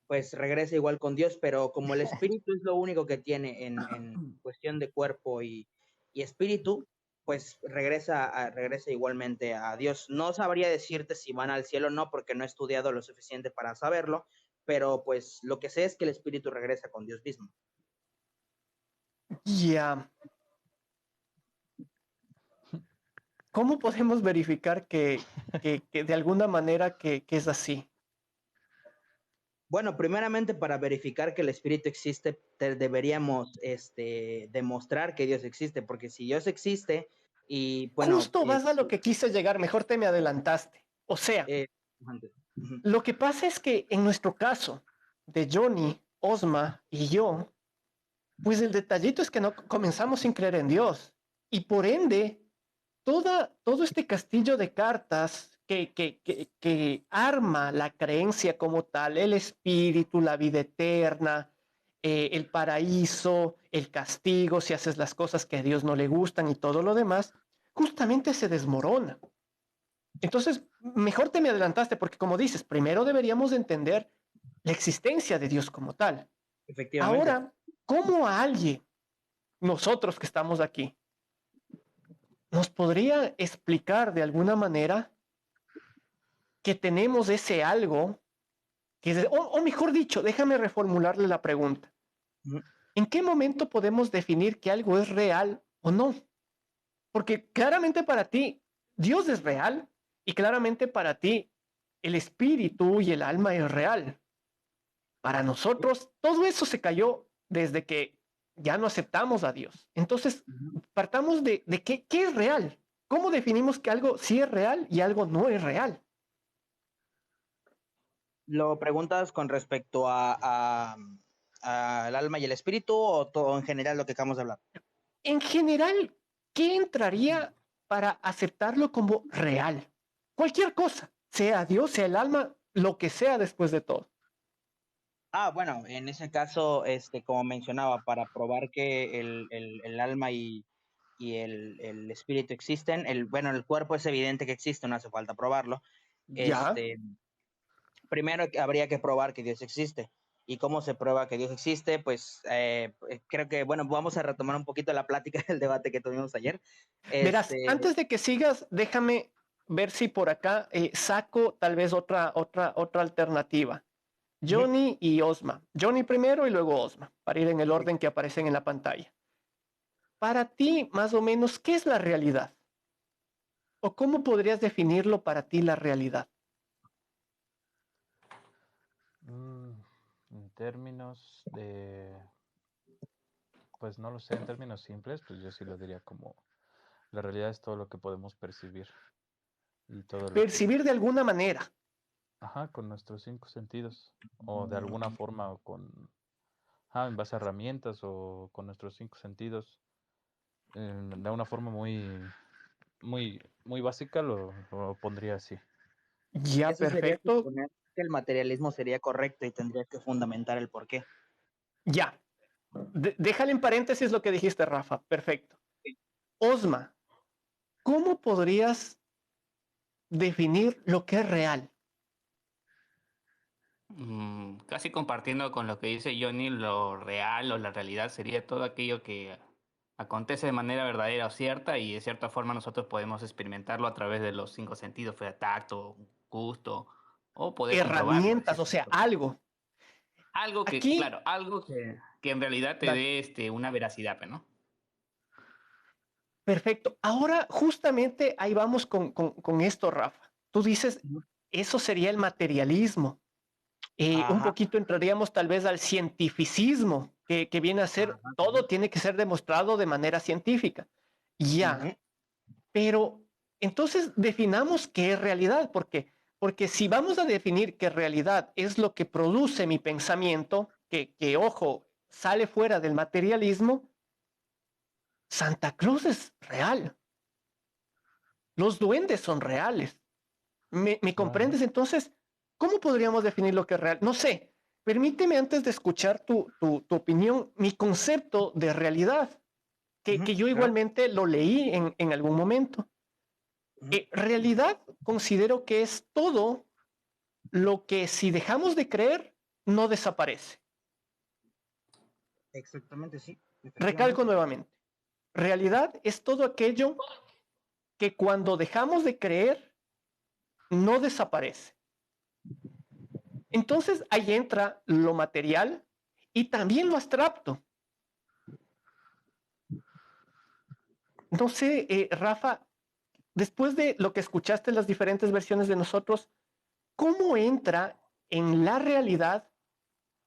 pues regresa igual con Dios, pero como el espíritu es lo único que tiene en cuestión de cuerpo y espíritu, pues regresa igualmente a Dios. No sabría decirte si van al cielo o no, porque no he estudiado lo suficiente para saberlo, pero pues lo que sé es que el espíritu regresa con Dios mismo. ya. ¿Cómo podemos verificar que de alguna manera que es así? Bueno, primeramente para verificar que el espíritu existe, deberíamos demostrar que Dios existe, porque si Dios existe y bueno, Justo vas a lo que quise llegar, mejor te me adelantaste. O sea, eh, antes. Ujú. lo que pasa es que en nuestro caso, de Johnny, Osma y yo, pues el detallito es que no comenzamos sin creer en Dios. Y por ende, todo este castillo de cartas que arma la creencia como tal, el espíritu, la vida eterna, el paraíso, el castigo, si haces las cosas que a Dios no le gustan y todo lo demás, justamente se desmorona. Entonces, mejor te me adelantaste porque como dices, primero deberíamos entender la existencia de Dios como tal. Efectivamente. Ahora, ¿cómo a alguien, nosotros que estamos aquí, nos podría explicar de alguna manera que tenemos ese algo, o mejor dicho, déjame reformularle la pregunta. Ujú. ¿En qué momento podemos definir que algo es real o no? Porque claramente para ti Dios es real y claramente para ti el espíritu y el alma es real. Para nosotros todo eso se cayó desde que ya no aceptamos a Dios. Entonces, Ujú. partamos de qué es real. ¿Cómo definimos que algo sí es real y algo no es real? ¿Lo preguntas con respecto al alma y el espíritu o todo en general lo que acabamos de hablar? En general, ¿qué entraría para aceptarlo como real? Cualquier cosa, sea Dios, sea el alma, lo que sea después de todo. Bueno, en ese caso, como mencionaba, para probar que el alma y el espíritu existen, bueno, el cuerpo es evidente que existe, no hace falta probarlo. Ya, Este, Primero habría que probar que Dios existe. ¿Y cómo se prueba que Dios existe? Pues creo que, bueno, vamos a retomar un poquito la plática del debate que tuvimos ayer. verás, Este, antes de que sigas, déjame ver si por acá saco tal vez otra alternativa. Ujú. Johnny y Osma. Johnny primero y luego Osma, para ir en el orden que aparecen en la pantalla. Para ti, más o menos, ¿qué es la realidad? ¿O cómo podrías definirlo para ti la realidad? Mm, en términos de, pues no lo sé, en términos simples, pues yo sí lo diría como la realidad es todo lo que podemos percibir y todo lo que, Percibir de alguna manera. ajá, con nuestros cinco sentidos o de alguna forma o con, en base a herramientas o con nuestros cinco sentidos, de una forma muy básica lo pondría así. Ya, Eso sería perfecto. suponer que el materialismo sería correcto y tendría que fundamentar el por qué. Ya. Déjale en paréntesis lo que dijiste, Rafa. Perfecto. Osma, ¿cómo podrías definir lo que es real? Casi compartiendo con lo que dice Johnny, lo real o la realidad sería todo aquello que acontece de manera verdadera o cierta y de cierta forma nosotros podemos experimentarlo a través de los cinco sentidos, tacto, gusto, o poder comprobarlo. herramientas, o sea, algo. Algo que, Aquí, claro, algo que en realidad te dale. dé una veracidad, ¿no? Perfecto. Ahora, justamente ahí vamos con esto, Rafa. Tú dices, Ujú. eso sería el materialismo. Un Ajá, poquito entraríamos tal vez al cientificismo, que viene a ser, ajá, todo tiene que ser demostrado de manera científica. Ya, ujú, pero entonces definamos qué es realidad, porque si vamos a definir que realidad es lo que produce mi pensamiento, ojo, sale fuera del materialismo, Santa Claus es real, los duendes son reales. ¿Me Claro. comprendes? Entonces, ¿cómo podríamos definir lo que es real? No sé, permíteme antes de escuchar tu opinión, mi concepto de realidad, ujú, que yo claro, igualmente lo leí en algún momento. ujú, Realidad considero que es todo lo que si dejamos de creer, no desaparece. exactamente, sí, Recalco efectivamente. nuevamente, realidad es todo aquello que cuando dejamos de creer, no desaparece. Entonces ahí entra lo material y también lo abstracto. No sé, Rafa, después de lo que escuchaste en las diferentes versiones de nosotros, ¿cómo entra en la realidad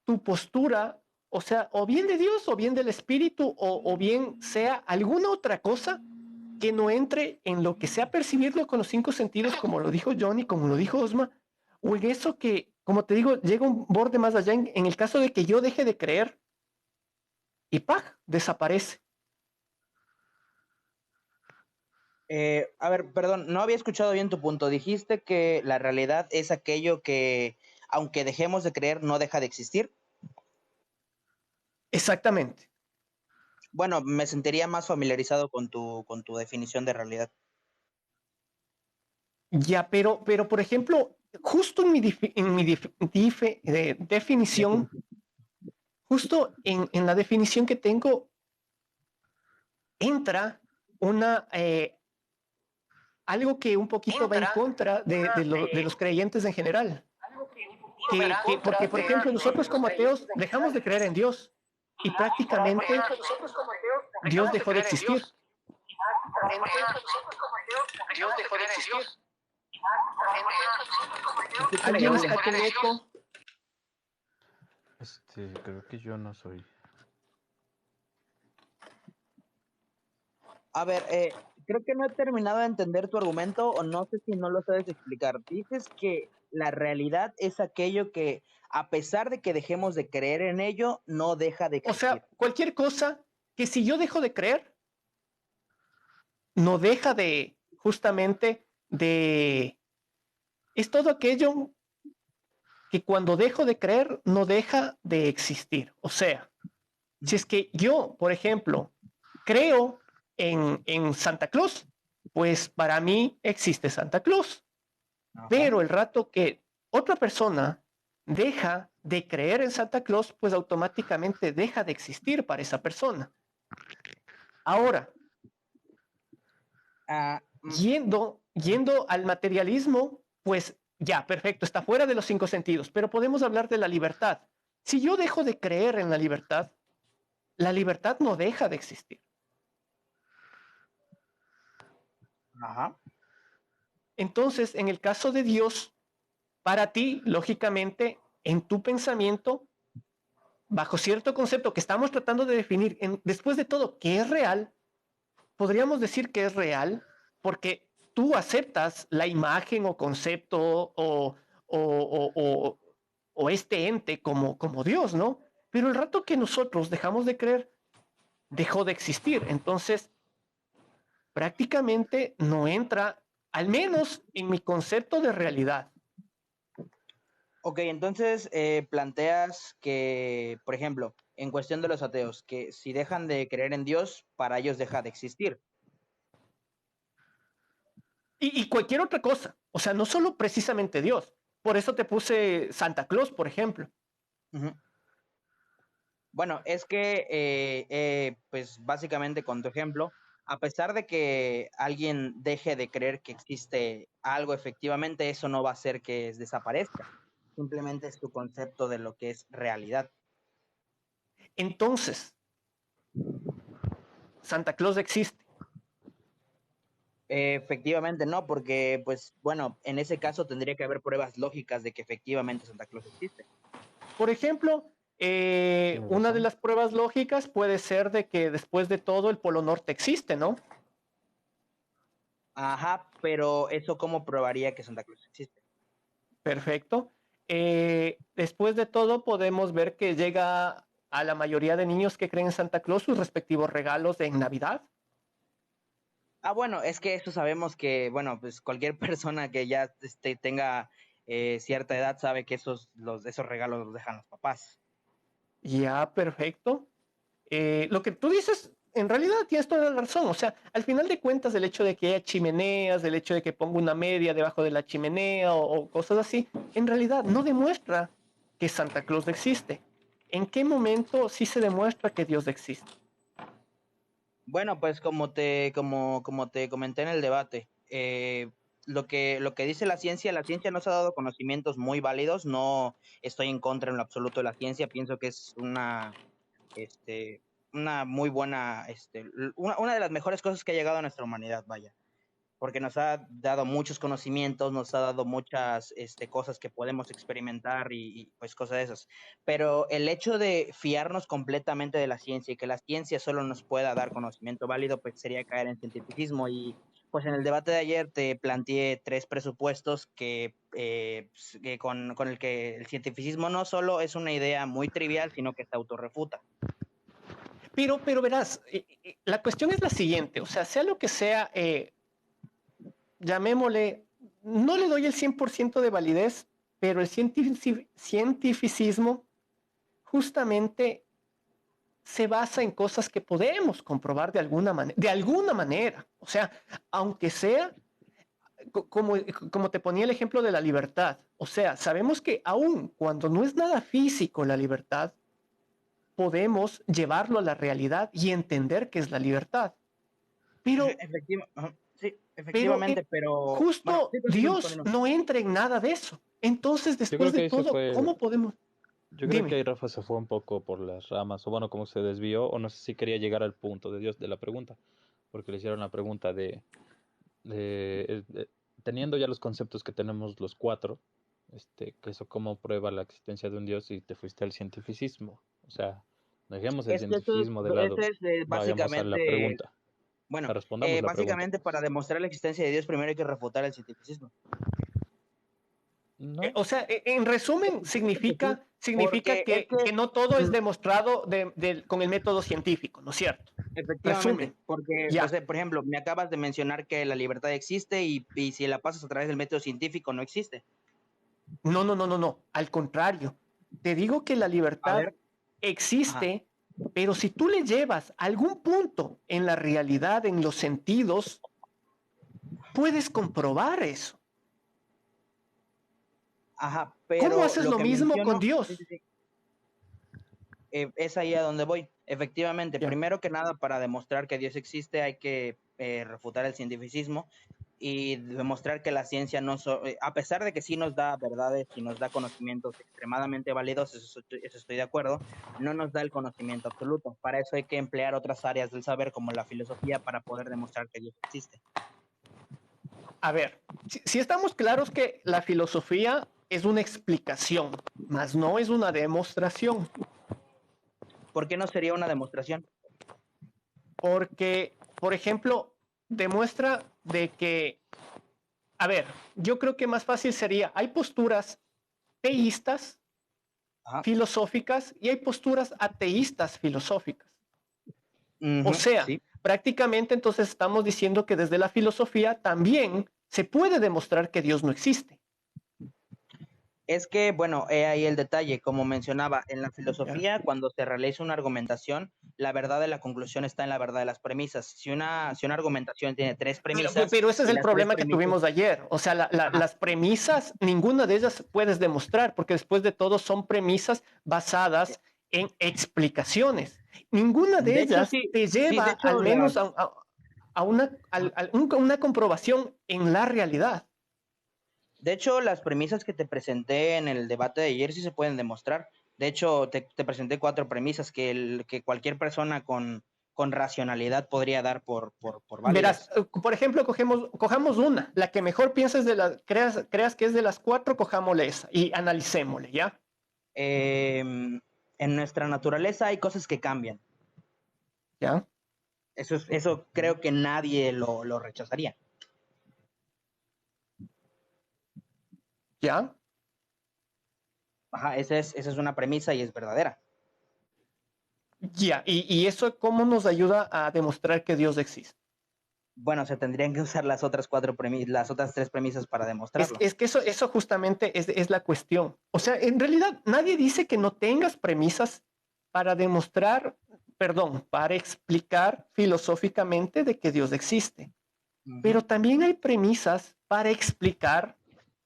tu postura? O sea, o bien de Dios, o bien del Espíritu, o bien sea alguna otra cosa que no entre en lo que sea percibirlo con los 5 sentidos, como lo dijo Johnny, como lo dijo Osma, o en eso que, como te digo, llega un borde más allá en el caso de que yo deje de creer y ¡pag! Desaparece. A ver, perdón, no había escuchado bien tu punto. Dijiste que la realidad es aquello que, aunque dejemos de creer, no deja de existir. Exactamente. Bueno, me sentiría más familiarizado con tu definición de realidad. Ya, pero por ejemplo, justo en mi definición, Definición. justo en la definición que tengo, entra una, algo que un poquito va en contra de los creyentes en general. Porque, por ejemplo, nosotros como ateos dejamos de creer en Dios y prácticamente Dios dejó de existir. Se escucha ¿Alguien doble. está con eco? Creo que yo no soy. A ver, creo que no he terminado de entender tu argumento o no sé si no lo sabes explicar. Dices que la realidad es aquello que, a pesar de que dejemos de creer en ello, no deja de O existir. sea, cualquier cosa que si yo dejo de creer, no deja de justamente de... Es todo aquello que cuando dejo de creer, no deja de existir. O sea, si es que yo, por ejemplo, creo en Santa Claus, pues para mí existe Santa Claus. Ajá. Pero el rato que otra persona deja de creer en Santa Claus, pues automáticamente deja de existir para esa persona. Ahora, Ah, yendo al materialismo, pues ya, perfecto, está fuera de los 5 sentidos, pero podemos hablar de la libertad. Si yo dejo de creer en la libertad no deja de existir. ajá. Entonces, en el caso de Dios, para ti, lógicamente, en tu pensamiento, bajo cierto concepto que estamos tratando de definir, después de todo, ¿qué es real? Podríamos decir que es real porque tú aceptas la imagen o concepto o este ente como Dios, ¿no? Pero el rato que nosotros dejamos de creer, dejó de existir. Entonces, prácticamente no entra, al menos en mi concepto de realidad. Ok, entonces planteas que, por ejemplo, en cuestión de los ateos, que si dejan de creer en Dios, para ellos deja de existir. Y cualquier otra cosa. O sea, no solo precisamente Dios. Por eso te puse Santa Claus, por ejemplo. Ujú. Bueno, es que, pues básicamente con tu ejemplo, a pesar de que alguien deje de creer que existe algo, efectivamente, eso no va a hacer que desaparezca. Simplemente es tu concepto de lo que es realidad. Entonces, Santa Claus existe. Efectivamente no, porque, pues, bueno, en ese caso tendría que haber pruebas lógicas de que efectivamente Santa Claus existe. Por ejemplo, una de razón. las pruebas lógicas puede ser de que después de todo el Polo Norte existe, ¿no? Ajá, pero eso ¿cómo probaría que Santa Claus existe? Perfecto. Después de todo podemos ver que llega a la mayoría de niños que creen en Santa Claus sus respectivos regalos en Navidad. Ah, bueno, es que eso sabemos que, bueno, pues cualquier persona que ya tenga cierta edad sabe que esos regalos los dejan los papás. Ya, perfecto. Lo que tú dices, en realidad tienes toda la razón. O sea, al final de cuentas, el hecho de que haya chimeneas, el hecho de que ponga una media debajo de la chimenea o cosas así, en realidad no demuestra que Santa Claus existe. ¿En qué momento sí se demuestra que Dios existe? Bueno, pues como te comenté en el debate, lo que dice la ciencia nos ha dado conocimientos muy válidos. No estoy en contra en lo absoluto de la ciencia. Pienso que es este, una muy buena, una de las mejores cosas que ha llegado a nuestra humanidad, vaya, porque nos ha dado muchos conocimientos, nos ha dado muchas cosas que podemos experimentar pues cosas de esas. Pero el hecho de fiarnos completamente de la ciencia y que la ciencia solo nos pueda dar conocimiento válido, pues sería caer en cientificismo. Y pues en el debate de ayer te planteé 3 presupuestos que con el que el cientificismo no solo es una idea muy trivial, sino que se autorrefuta. Pero verás, la cuestión es la siguiente, o sea lo que sea, llamémosle, no le doy el 100% de validez, pero el cientificismo justamente se basa en cosas que podemos comprobar de alguna manera. O sea, aunque sea como te ponía el ejemplo de la libertad. O sea, sabemos que aún cuando no es nada físico la libertad, podemos llevarlo a la realidad y entender qué es la libertad. Pero, Sí, pero efectivamente, pero bueno, justo sí, Dios continúa. no entra en nada de eso. Entonces, Yo después creo de que ahí se todo, fue, ¿cómo podemos? yo creo que Dime. ahí Rafa se fue un poco por las ramas, o bueno, como se desvió, o no sé si quería llegar al punto de Dios de la pregunta, porque le hicieron la pregunta de, teniendo ya los conceptos que tenemos los cuatro, que eso cómo prueba la existencia de un Dios y te fuiste al cientificismo. O sea, dejemos el Es que cientificismo de lado, ese es vayamos a la básicamente, pregunta, bueno, respondamos la pregunta, básicamente para pues. demostrar la existencia de Dios primero hay que refutar el cientificismo. No, O sea, en resumen, significa Porque es que que, no todo es demostrado con el método científico, ¿no es cierto? efectivamente, Resumen, porque, pues, ya. por ejemplo, me acabas de mencionar que la libertad existe y si la pasas a través del método científico no existe. No. Al contrario, te digo que la A libertad ver, ajá, existe, pero si tú le llevas a algún punto en la realidad, en los sentidos, puedes comprobar eso. ajá, ¿Cómo pero haces lo lo que mismo con menciono, sí, Dios? sí, sí, es ahí a donde voy. Efectivamente, Ya. primero que nada, para demostrar que Dios existe hay que refutar el cientificismo y demostrar que la ciencia a pesar de que sí nos da verdades y nos da conocimientos extremadamente válidos, eso estoy de acuerdo, no nos da el conocimiento absoluto. Para eso hay que emplear otras áreas del saber como la filosofía para poder demostrar que Dios existe. A ver, si estamos claros que la filosofía es una explicación, más no es una demostración. ¿Por qué no sería una demostración? Porque, por ejemplo, demuestra de que, a ver, yo creo que más fácil sería, hay posturas teístas, Ajá. filosóficas, y hay posturas ateístas filosóficas. O Ujú, sea, sí. prácticamente entonces estamos diciendo que desde la filosofía también se puede demostrar que Dios no existe. Es que, bueno, he ahí el detalle, como mencionaba, en la ¿Ya? filosofía, cuando se realiza una argumentación, la verdad de la conclusión está en la verdad de las premisas. Si una argumentación tiene 3 premisas Pero ese es y el las tres problema que premisas, tuvimos ayer. O sea, ajá, las premisas, ninguna de ellas puedes demostrar, porque después de todo son premisas basadas en explicaciones. Ninguna de de hecho ellas sí, te sí, lleva de hecho al menos a... a una comprobación en la realidad. De hecho, las premisas que te presenté en el debate de ayer sí se pueden demostrar. De hecho, te presenté 4 premisas que cualquier persona con racionalidad podría dar por Verás, válidas. por ejemplo, cojamos una, la que mejor pienses creas que es de las 4, cojámosle esa y analicémosle, ¿ya? En nuestra naturaleza hay cosas que cambian. ¿Ya? Eso creo que nadie lo rechazaría. ¿Ya? Ajá, esa es una premisa y es verdadera. Ya, y eso cómo nos ayuda a demostrar que Dios existe. Bueno, se tendrían que usar las otras 3 premisas para demostrarlo. Es que eso justamente es la cuestión. O sea, en realidad nadie dice que no tengas premisas para demostrar, perdón, para explicar filosóficamente de que Dios existe. Pero también hay premisas para explicar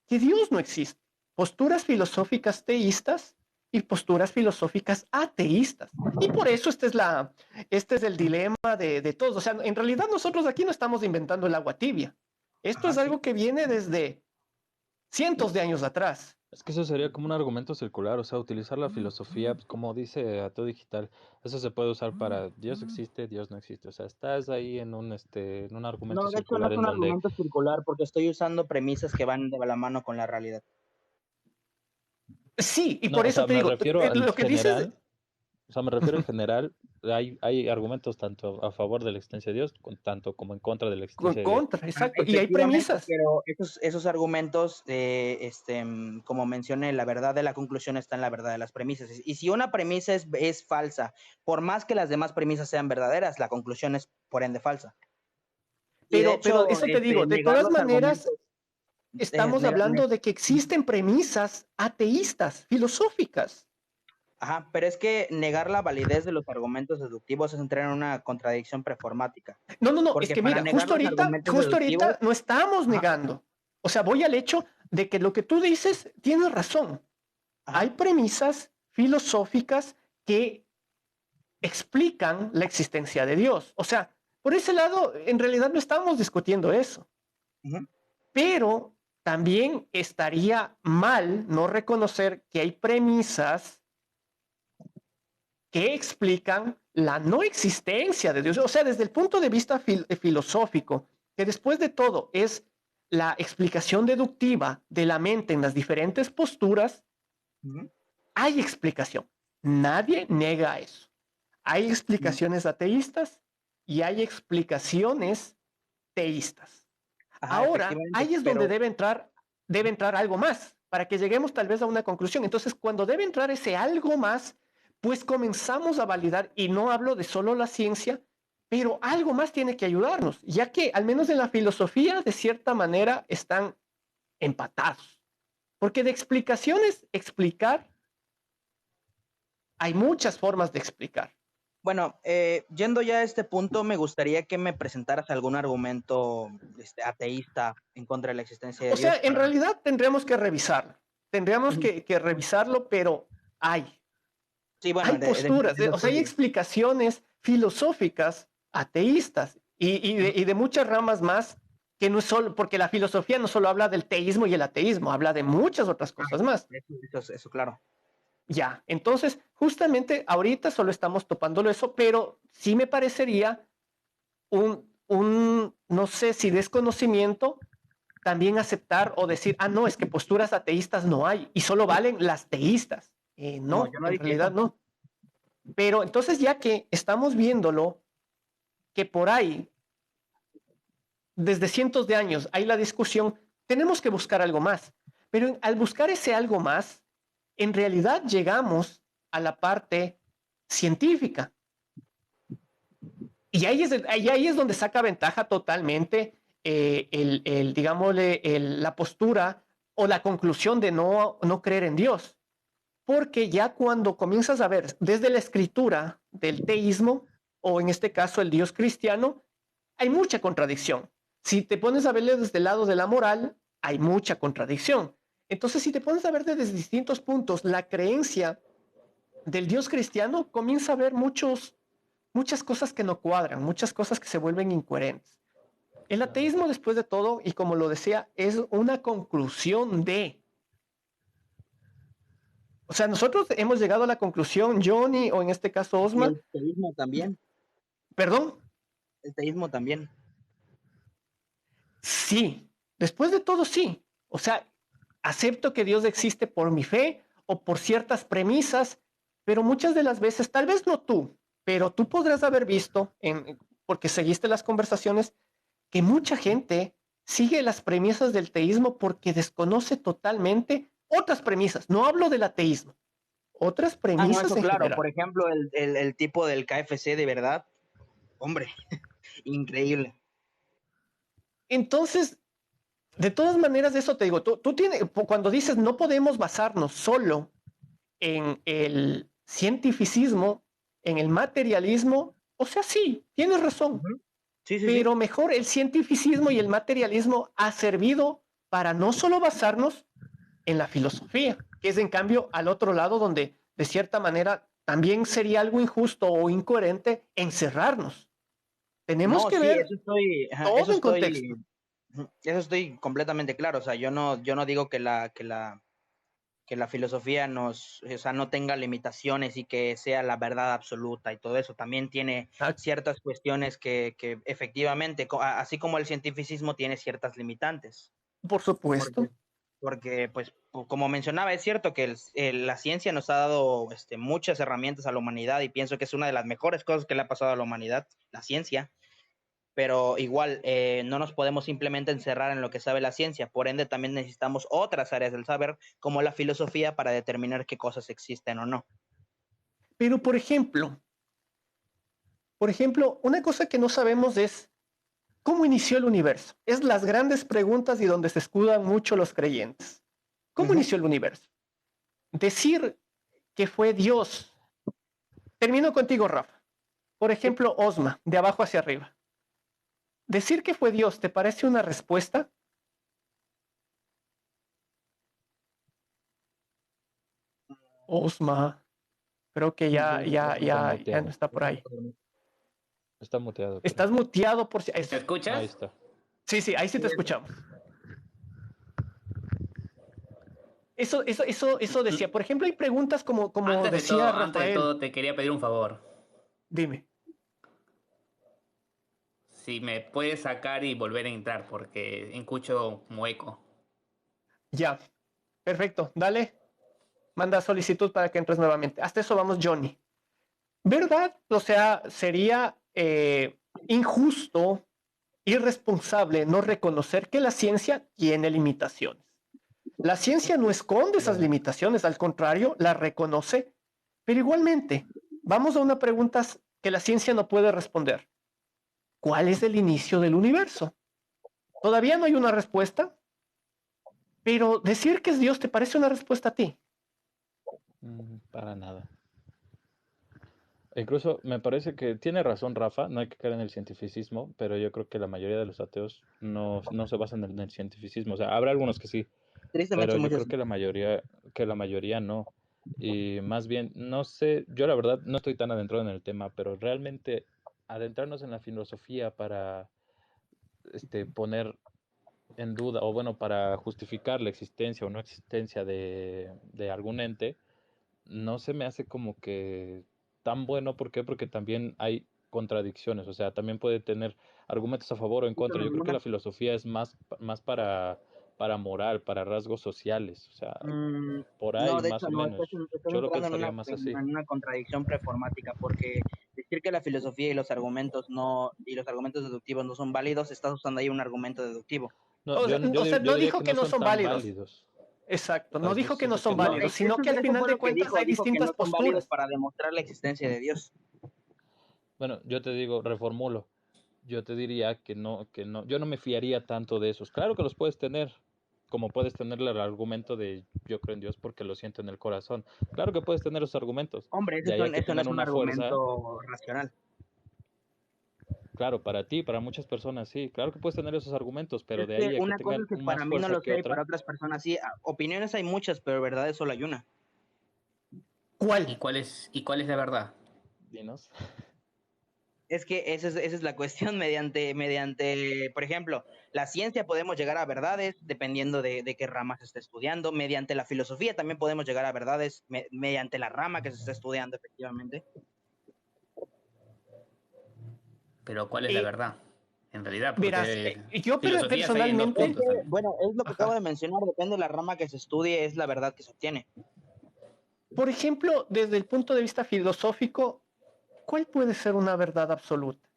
que Dios no existe. Posturas filosóficas teístas y posturas filosóficas ateístas. Y por eso este es el dilema de todos. O sea, en realidad nosotros aquí no estamos inventando el agua tibia. Esto es algo que viene desde cientos de años atrás. Es que eso sería como un argumento circular, o sea, utilizar la filosofía, pues, como dice Ateo Digital, eso se puede usar para Dios existe, Dios no existe, o sea, estás ahí en un argumento No, de hecho no circular es en un donde, argumento circular porque estoy usando premisas que van de la mano con la realidad. Sí, y no, por o eso sea, te me digo, refiero al lo que dices, general, o sea, me refiero en general, hay argumentos tanto a favor de la existencia de Dios, tanto como en contra de la con existencia de Dios. contra, exacto, y hay Efectivamente, premisas. pero esos argumentos, como mencioné, la verdad de la conclusión está en la verdad de las premisas. Y si una premisa es falsa, por más que las demás premisas sean verdaderas, la conclusión es por ende falsa. Y de Pero hecho, eso te digo, de negar todas los maneras, argumentos, estamos hablando de que existen premisas ateístas, filosóficas. ajá, pero es que negar la validez de los argumentos deductivos es entrar en una contradicción preformática. No, es Porque que para mira, negar los argumentos justo deductivos, ahorita no estamos ajá, negando. O sea, voy al hecho de que lo que tú dices tienes razón. Hay ajá, premisas filosóficas que explican la existencia de Dios. O sea, por ese lado, en realidad no estamos discutiendo eso. ujú, Pero también estaría mal no reconocer que hay premisas que explican la no existencia de Dios. O sea, desde el punto de vista filosófico, que después de todo es la explicación deductiva de la mente en las diferentes posturas, ujú, hay explicación. Nadie nega eso. Hay ujú. explicaciones ateístas y hay explicaciones teístas. Ajá, Ahora, efectivamente, ahí es donde pero debe entrar algo más para que lleguemos tal vez a una conclusión. Entonces, cuando debe entrar ese algo más, pues comenzamos a validar, y no hablo de solo la ciencia, pero algo más tiene que ayudarnos, ya que al menos en la filosofía, de cierta manera, están empatados. Porque de explicaciones, explicar, hay muchas formas de explicar. bueno, yendo ya a este punto, me gustaría que me presentaras algún argumento ateísta en contra de la existencia de O sea, Dios en para... realidad tendríamos que revisarlo. Tendríamos Ujú. que revisarlo, pero Sí, bueno, hay posturas, eso o sea, hay estoy... explicaciones filosóficas ateístas Ujú. y de muchas ramas más que no es solo, porque la filosofía no solo habla del teísmo y el ateísmo, habla de muchas otras Ah, cosas más. eso, claro. Ya, entonces, justamente ahorita solo estamos topándolo eso, pero sí me parecería no sé si desconocimiento, también aceptar o decir, no, es que posturas ateístas no hay y solo valen las teístas. No, No, yo no en dije realidad eso. no. Pero entonces ya que estamos viéndolo, que por ahí, desde cientos de años, hay la discusión, tenemos que buscar algo más. Pero al buscar ese algo más, en realidad llegamos a la parte científica. Y ahí es donde saca ventaja totalmente digámosle, la postura o la conclusión de no creer en Dios. Porque ya cuando comienzas a ver desde la escritura del teísmo, o en este caso el Dios cristiano, hay mucha contradicción. Si te pones a verle desde el lado de la moral, hay mucha contradicción. Entonces, si te pones a ver desde distintos puntos, la creencia del Dios cristiano comienza a ver muchas cosas que no cuadran, muchas cosas que se vuelven incoherentes. El ateísmo, después de todo, y como lo decía, es una conclusión de... O sea, nosotros hemos llegado a la conclusión, Johnny, o en este caso Y Osma, el teísmo también. perdón, El teísmo también. sí, después de todo, sí. O sea, acepto que Dios existe por mi fe o por ciertas premisas, pero muchas de las veces, tal vez no tú, pero tú podrás haber visto, porque seguiste las conversaciones, que mucha gente sigue las premisas del teísmo porque desconoce totalmente otras premisas. No hablo del ateísmo, otras Ah, no, premisas eso en claro. general. Por ejemplo, el tipo del KFC de verdad, hombre, increíble. Entonces, de todas maneras, eso te digo, tú tienes, cuando dices no podemos basarnos solo en el cientificismo, en el materialismo, o sea, sí, tienes razón, Ujú. Sí, sí, sí. pero mejor el cientificismo y el materialismo ha servido para no solo basarnos en la filosofía, que es en cambio al otro lado donde de cierta manera también sería algo injusto o incoherente encerrarnos. Tenemos No, que sí, ver eso estoy, ajá, todo en contexto. eso estoy completamente claro. O sea, yo no digo que la filosofía o sea, no tenga limitaciones y que sea la verdad absoluta y todo eso. También tiene Ah, ciertas cuestiones que efectivamente, así como el cientificismo tiene ciertas limitantes. por supuesto. Porque, porque pues, como mencionaba, es cierto que la ciencia nos ha dado muchas herramientas a la humanidad y pienso que es una de las mejores cosas que le ha pasado a la humanidad, la ciencia, pero igual no nos podemos simplemente encerrar en lo que sabe la ciencia, por ende también necesitamos otras áreas del saber, como la filosofía, para determinar qué cosas existen o no. Pero por ejemplo, una cosa que no sabemos es cómo inició el universo. Es las grandes preguntas y donde se escudan mucho los creyentes. ¿Cómo Ujú. inició el universo? Decir que fue Dios. Termino contigo, Rafa. Por Sí. ejemplo, Osma, de abajo hacia arriba. Decir que fue Dios, ¿te parece una respuesta? Osma, creo que Está ya no muteado. está por ahí. Está muteado, creo. Estás muteado por si... ¿Me Eso. Ahí escuchas? está. Sí, sí, ahí sí Sí, te escuchamos. Eso decía. Por ejemplo, hay preguntas como decía Antes de Rafael. todo, te quería pedir un favor. Dime. Si me puedes sacar y volver a entrar, porque escucho como eco. Ya. Perfecto. Dale. Manda solicitud para que entres nuevamente. Hasta eso vamos, Johnny. ¿Verdad? O sea, sería injusto, irresponsable no reconocer que la ciencia tiene limitaciones. La ciencia no esconde esas Claro. limitaciones, al contrario, las reconoce, pero igualmente, vamos a una pregunta que la ciencia no puede responder. ¿Cuál es el inicio del universo? Todavía no hay una respuesta, pero decir que es Dios te parece una respuesta a ti. Para nada. E incluso me parece que tiene razón Rafa, no hay que caer en el cientificismo, pero yo creo que la mayoría de los ateos no se basan en el cientificismo. O sea, habrá algunos que sí, tristemente pero son yo muchos. creo que la mayoría no. Y más bien, no sé, yo la verdad no estoy tan adentrado en el tema, pero realmente adentrarnos en la filosofía para poner en duda, o bueno, para justificar la existencia o no existencia de algún ente, no se me hace como que tan bueno. ¿Por qué? Porque también hay contradicciones, o sea, también puede tener argumentos a favor o en contra. Yo creo que la filosofía es más para moral, para rasgos sociales, o sea, por ahí No, de más hecho o no, menos. estás Yo lo entrando pensaría más así. en una contradicción preformática, porque decir que la filosofía y los argumentos y los argumentos deductivos no son válidos, estás usando ahí un argumento deductivo. No, yo, yo, O sea, yo no diría dijo que que no no son son tan válidos. válidos. Exacto, no Ay, yo dijo que no siento que son No, no. válidos, sino que al eso final fue de lo que cuentas hay dijo que no distintas son válidos posturas. para demostrar la existencia de Dios. Bueno, yo te digo, reformulo. Yo te diría que no, yo no me fiaría tanto de esos. Claro que los puedes tener, como puedes tener el argumento de yo creo en Dios porque lo siento en el corazón. Claro que puedes tener esos argumentos. Hombre, De ahí a que eso no tengan es un una fuerza, argumento racional. claro, para ti, para muchas personas sí. Claro que puedes tener esos argumentos, pero Es de que ahí a que una cosa tengan es que más para mí no fuerza lo que sé y otra, para otras personas sí. Opiniones hay muchas, pero verdades solo hay una. ¿Cuál? Y cuál es la verdad? dinos. Es que esa es la cuestión mediante, por ejemplo, la ciencia podemos llegar a verdades dependiendo de qué rama se esté estudiando. Mediante la filosofía también podemos llegar a verdades mediante la rama que se está estudiando, efectivamente. Pero ¿cuál es la Eh, verdad? En realidad, Verás, porque filosofías hay en dos personalmente, puntos también. Bueno, es lo que acabo ajá. de mencionar, depende de la rama que se estudie, es la verdad que se obtiene. Por ejemplo, desde el punto de vista filosófico, ¿cuál puede ser una verdad absoluta?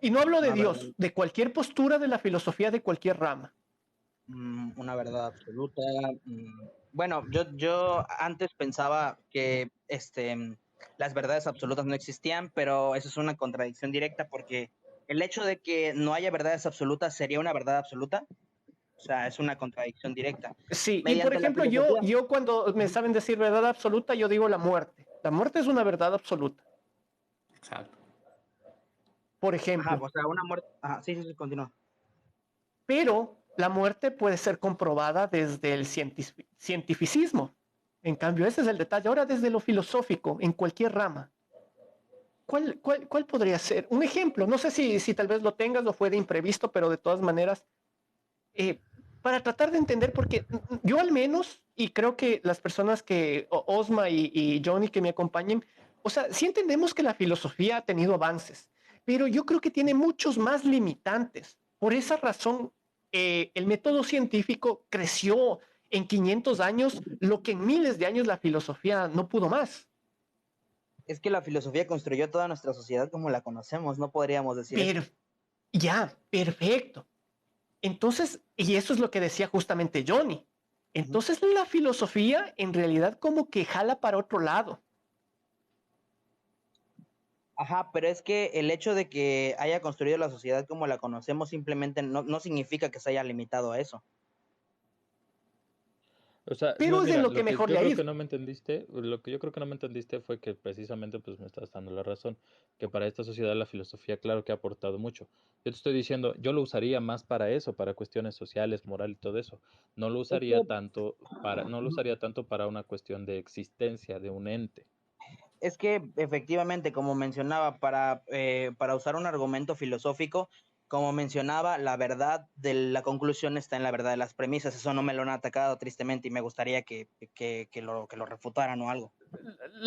Y no hablo de Una verdad, Dios, de cualquier postura de la filosofía de cualquier rama. una verdad absoluta. Bueno, yo antes pensaba que las verdades absolutas no existían, pero eso es una contradicción directa porque el hecho de que no haya verdades absolutas sería una verdad absoluta. O sea, es una contradicción directa. Sí, y por Mediante la ejemplo, yo, filosofía. yo cuando me saben decir verdad absoluta, yo digo la muerte. La muerte es una verdad absoluta. Exacto. Por Ajá, ejemplo, o sea, una muerte. Ajá, sí, sí, sí, continúa. pero la muerte puede ser comprobada desde el cientificismo. En cambio, ese es el detalle. Ahora, desde lo filosófico, en cualquier rama, ¿cuál podría ser? Un ejemplo, no sé si tal vez lo tengas o fue de imprevisto, pero de todas maneras, eh, para tratar de entender, porque yo al menos, y creo que las personas que, Osma y Johnny que me acompañen, o sea, sí entendemos que la filosofía ha tenido avances, pero yo creo que tiene muchos más limitantes. Por esa razón, el método científico creció en 500 años, lo que en miles de años la filosofía no pudo más. Es que la filosofía construyó toda nuestra sociedad como la conocemos, no podríamos decir eso. Pero ya, perfecto. Entonces, y eso es lo que decía justamente Johnny. Ujú. Entonces la filosofía en realidad como que jala para otro lado. Ajá, pero es que el hecho de que haya construido la sociedad como la conocemos simplemente no significa que se haya limitado a eso. O sea, no, Pero es en mira, lo que lo que mejor le yo ha creo ido. que no me entendiste, lo que yo creo que no me entendiste fue que precisamente pues me estás dando la razón, que para esta sociedad la filosofía claro que ha aportado mucho. Yo te estoy diciendo, yo lo usaría más para eso, para cuestiones sociales, moral y todo eso. Es que, No lo usaría tanto para una cuestión de existencia de un ente. es que efectivamente, como mencionaba, para usar un argumento filosófico, como mencionaba, la verdad de la conclusión está en la verdad de las premisas. Eso no me lo han atacado tristemente y me gustaría que lo refutaran o algo.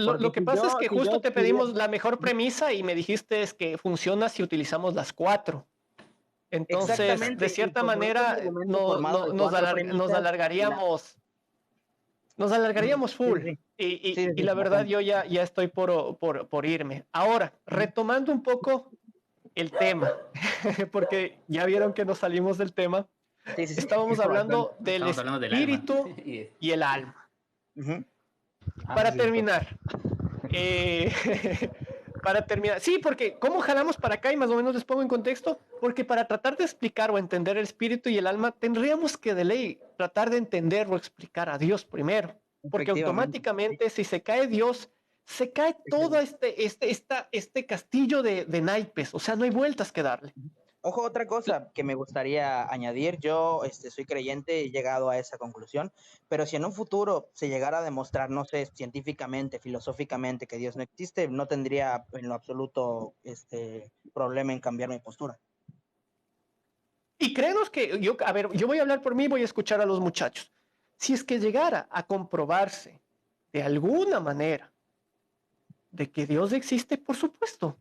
Porque Lo que pasa es que si yo justo te tuviera, pedimos la mejor premisa y me dijiste es que funciona si utilizamos las cuatro. Entonces, de exactamente, y cierta como es un manera, argumento formado de cuatro nos premisas, alargaríamos. Nos ujú, alargaríamos sí, full. sí, sí, Y sí, la verdad, bastante. yo ya estoy por irme. Ahora, Ujú. retomando un poco el tema, porque ya vieron que nos salimos del tema, Sí, sí, sí, estábamos bastante. hablando del Estamos hablando del alma. espíritu y el alma. Ujú. Ah, Para cierto. terminar, eh, para terminar, sí, porque ¿cómo jalamos para acá? Y más o menos les pongo en contexto, porque para tratar de explicar o entender el espíritu y el alma, tendríamos que de ley tratar de entender o explicar a Dios primero, porque Efectivamente. Sí, automáticamente si se cae Dios, se cae todo exacto. este castillo de naipes, o sea, no hay vueltas que darle. Ojo, otra cosa que me gustaría añadir, yo soy creyente, he llegado a esa conclusión, pero si en un futuro se llegara a demostrar, no sé, científicamente, filosóficamente que Dios no existe, no tendría en lo absoluto problema en cambiar mi postura. Y créenos que yo, a ver, yo voy a hablar por mí, voy a escuchar a los muchachos. Si es que llegara a comprobarse de alguna manera de que Dios existe, por supuesto.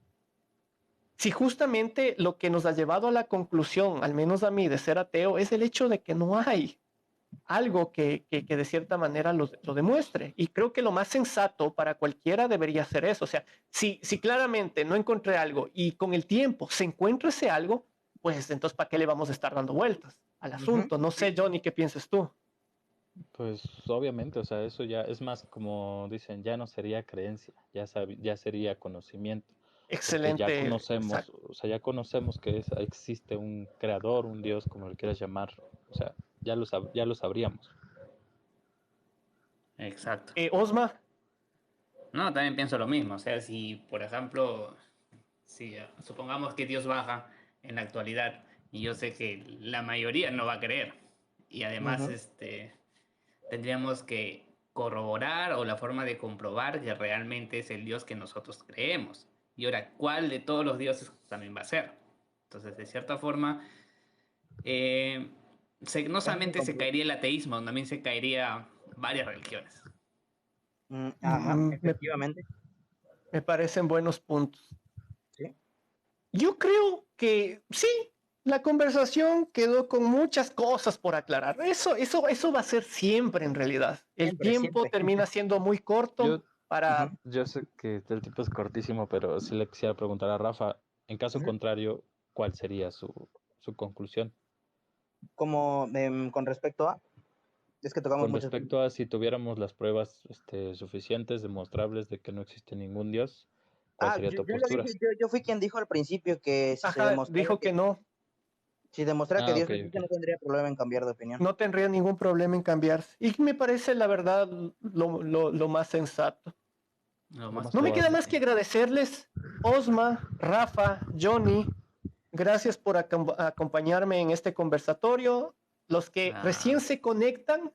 Si justamente lo que nos ha llevado a la conclusión, al menos a mí, de ser ateo, es el hecho de que no hay algo que de cierta manera lo demuestre. Y creo que lo más sensato para cualquiera debería ser eso. O sea, si claramente no encontré algo y con el tiempo se encuentra ese algo, pues entonces ¿para qué le vamos a estar dando vueltas al Ujú. asunto? No sé, Johnny, ¿qué piensas tú? Pues obviamente, o sea, eso ya es más como dicen, ya no sería creencia, ya sería conocimiento, porque ya Excelente, conocemos, exacto. o sea, ya conocemos que existe un creador, un Dios, como lo quieras llamar, o sea, ya lo sabríamos. Exacto. Osma, No, también pienso lo mismo. O sea, si, por ejemplo, si supongamos que Dios baja en la actualidad y yo sé que la mayoría no va a creer y además Ujú. tendríamos que corroborar o la forma de comprobar que realmente es el Dios que nosotros creemos. Y ahora, ¿cuál de todos los dioses también va a ser? Entonces, de cierta forma, no solamente se caería el ateísmo, también se caería varias religiones. Ajá, Me, efectivamente. me parecen buenos puntos. Sí. Yo creo que sí, la conversación quedó con muchas cosas por aclarar. Eso va a ser siempre en realidad. El Siempre, tiempo siempre. termina siendo muy corto Yo, para... Ujú. yo sé que el tiempo es cortísimo, pero sí le quisiera preguntar a Rafa, en caso Ujú. contrario, ¿cuál sería su conclusión? Como con respecto a, es que tocamos Con muchos puntos. respecto a si tuviéramos las pruebas suficientes, demostrables de que no existe ningún Dios, ¿cuál sería Yo tu lo dije, postura? yo fui quien dijo al principio que si se Ajá, demostrara dijo que no, si demostrara que Ah, Dios ok, existe, ok. no tendría problema en cambiar de opinión. no tendría ningún problema en cambiarse. Y me parece, la verdad, lo más sensato. Lo Lo más más No me queda probable. más que agradecerles, Osma, Rafa, Johnny. Gracias por acompañarme en este conversatorio. Los que recién se conectan,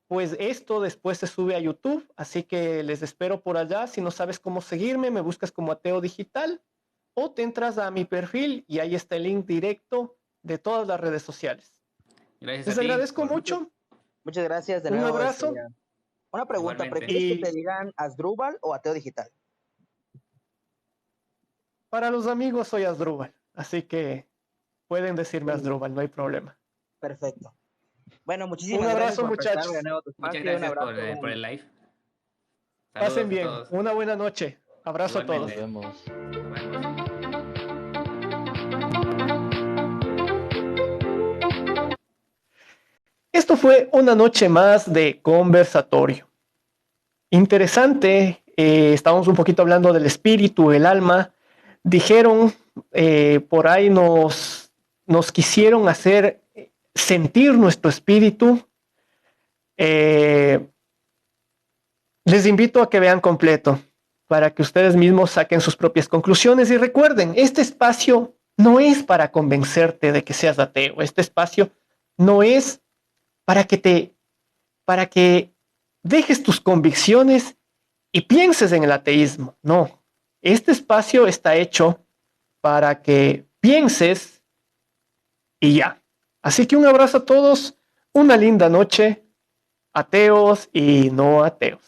pues esto después se sube a YouTube, así que les espero por allá. Si no sabes cómo seguirme, me buscas como Ateo Digital o te entras a mi perfil y ahí está el link directo de todas las redes sociales. Gracias Les a ti. agradezco mucho, Muchas gracias de un nuevo. abrazo Una pregunta, Igualmente. ¿prefieres que te y digan Asdrúbal o Ateo Digital? para los amigos soy Asdrúbal, así que pueden decirme Sí, Asdrúbal, no hay problema. perfecto. Bueno, Un muchísimas gracias abrazo por prestarme de muchachos, nuevo tu Muchas espacio. Un gracias abrazo. por el live. pasen Saludos a bien, todos. una buena noche, abrazo a Nos todos. Igualmente. vemos. Nos vemos. Esto fue una noche más de conversatorio. Interesante, estábamos un poquito hablando del espíritu, el alma. Dijeron, por ahí nos quisieron hacer sentir nuestro espíritu. Les invito a que vean completo para que ustedes mismos saquen sus propias conclusiones y recuerden, este espacio no es para convencerte de que seas ateo, este espacio no es para que dejes tus convicciones y pienses en el ateísmo. No, este espacio está hecho para que pienses y ya. Así que un abrazo a todos, una linda noche, ateos y no ateos.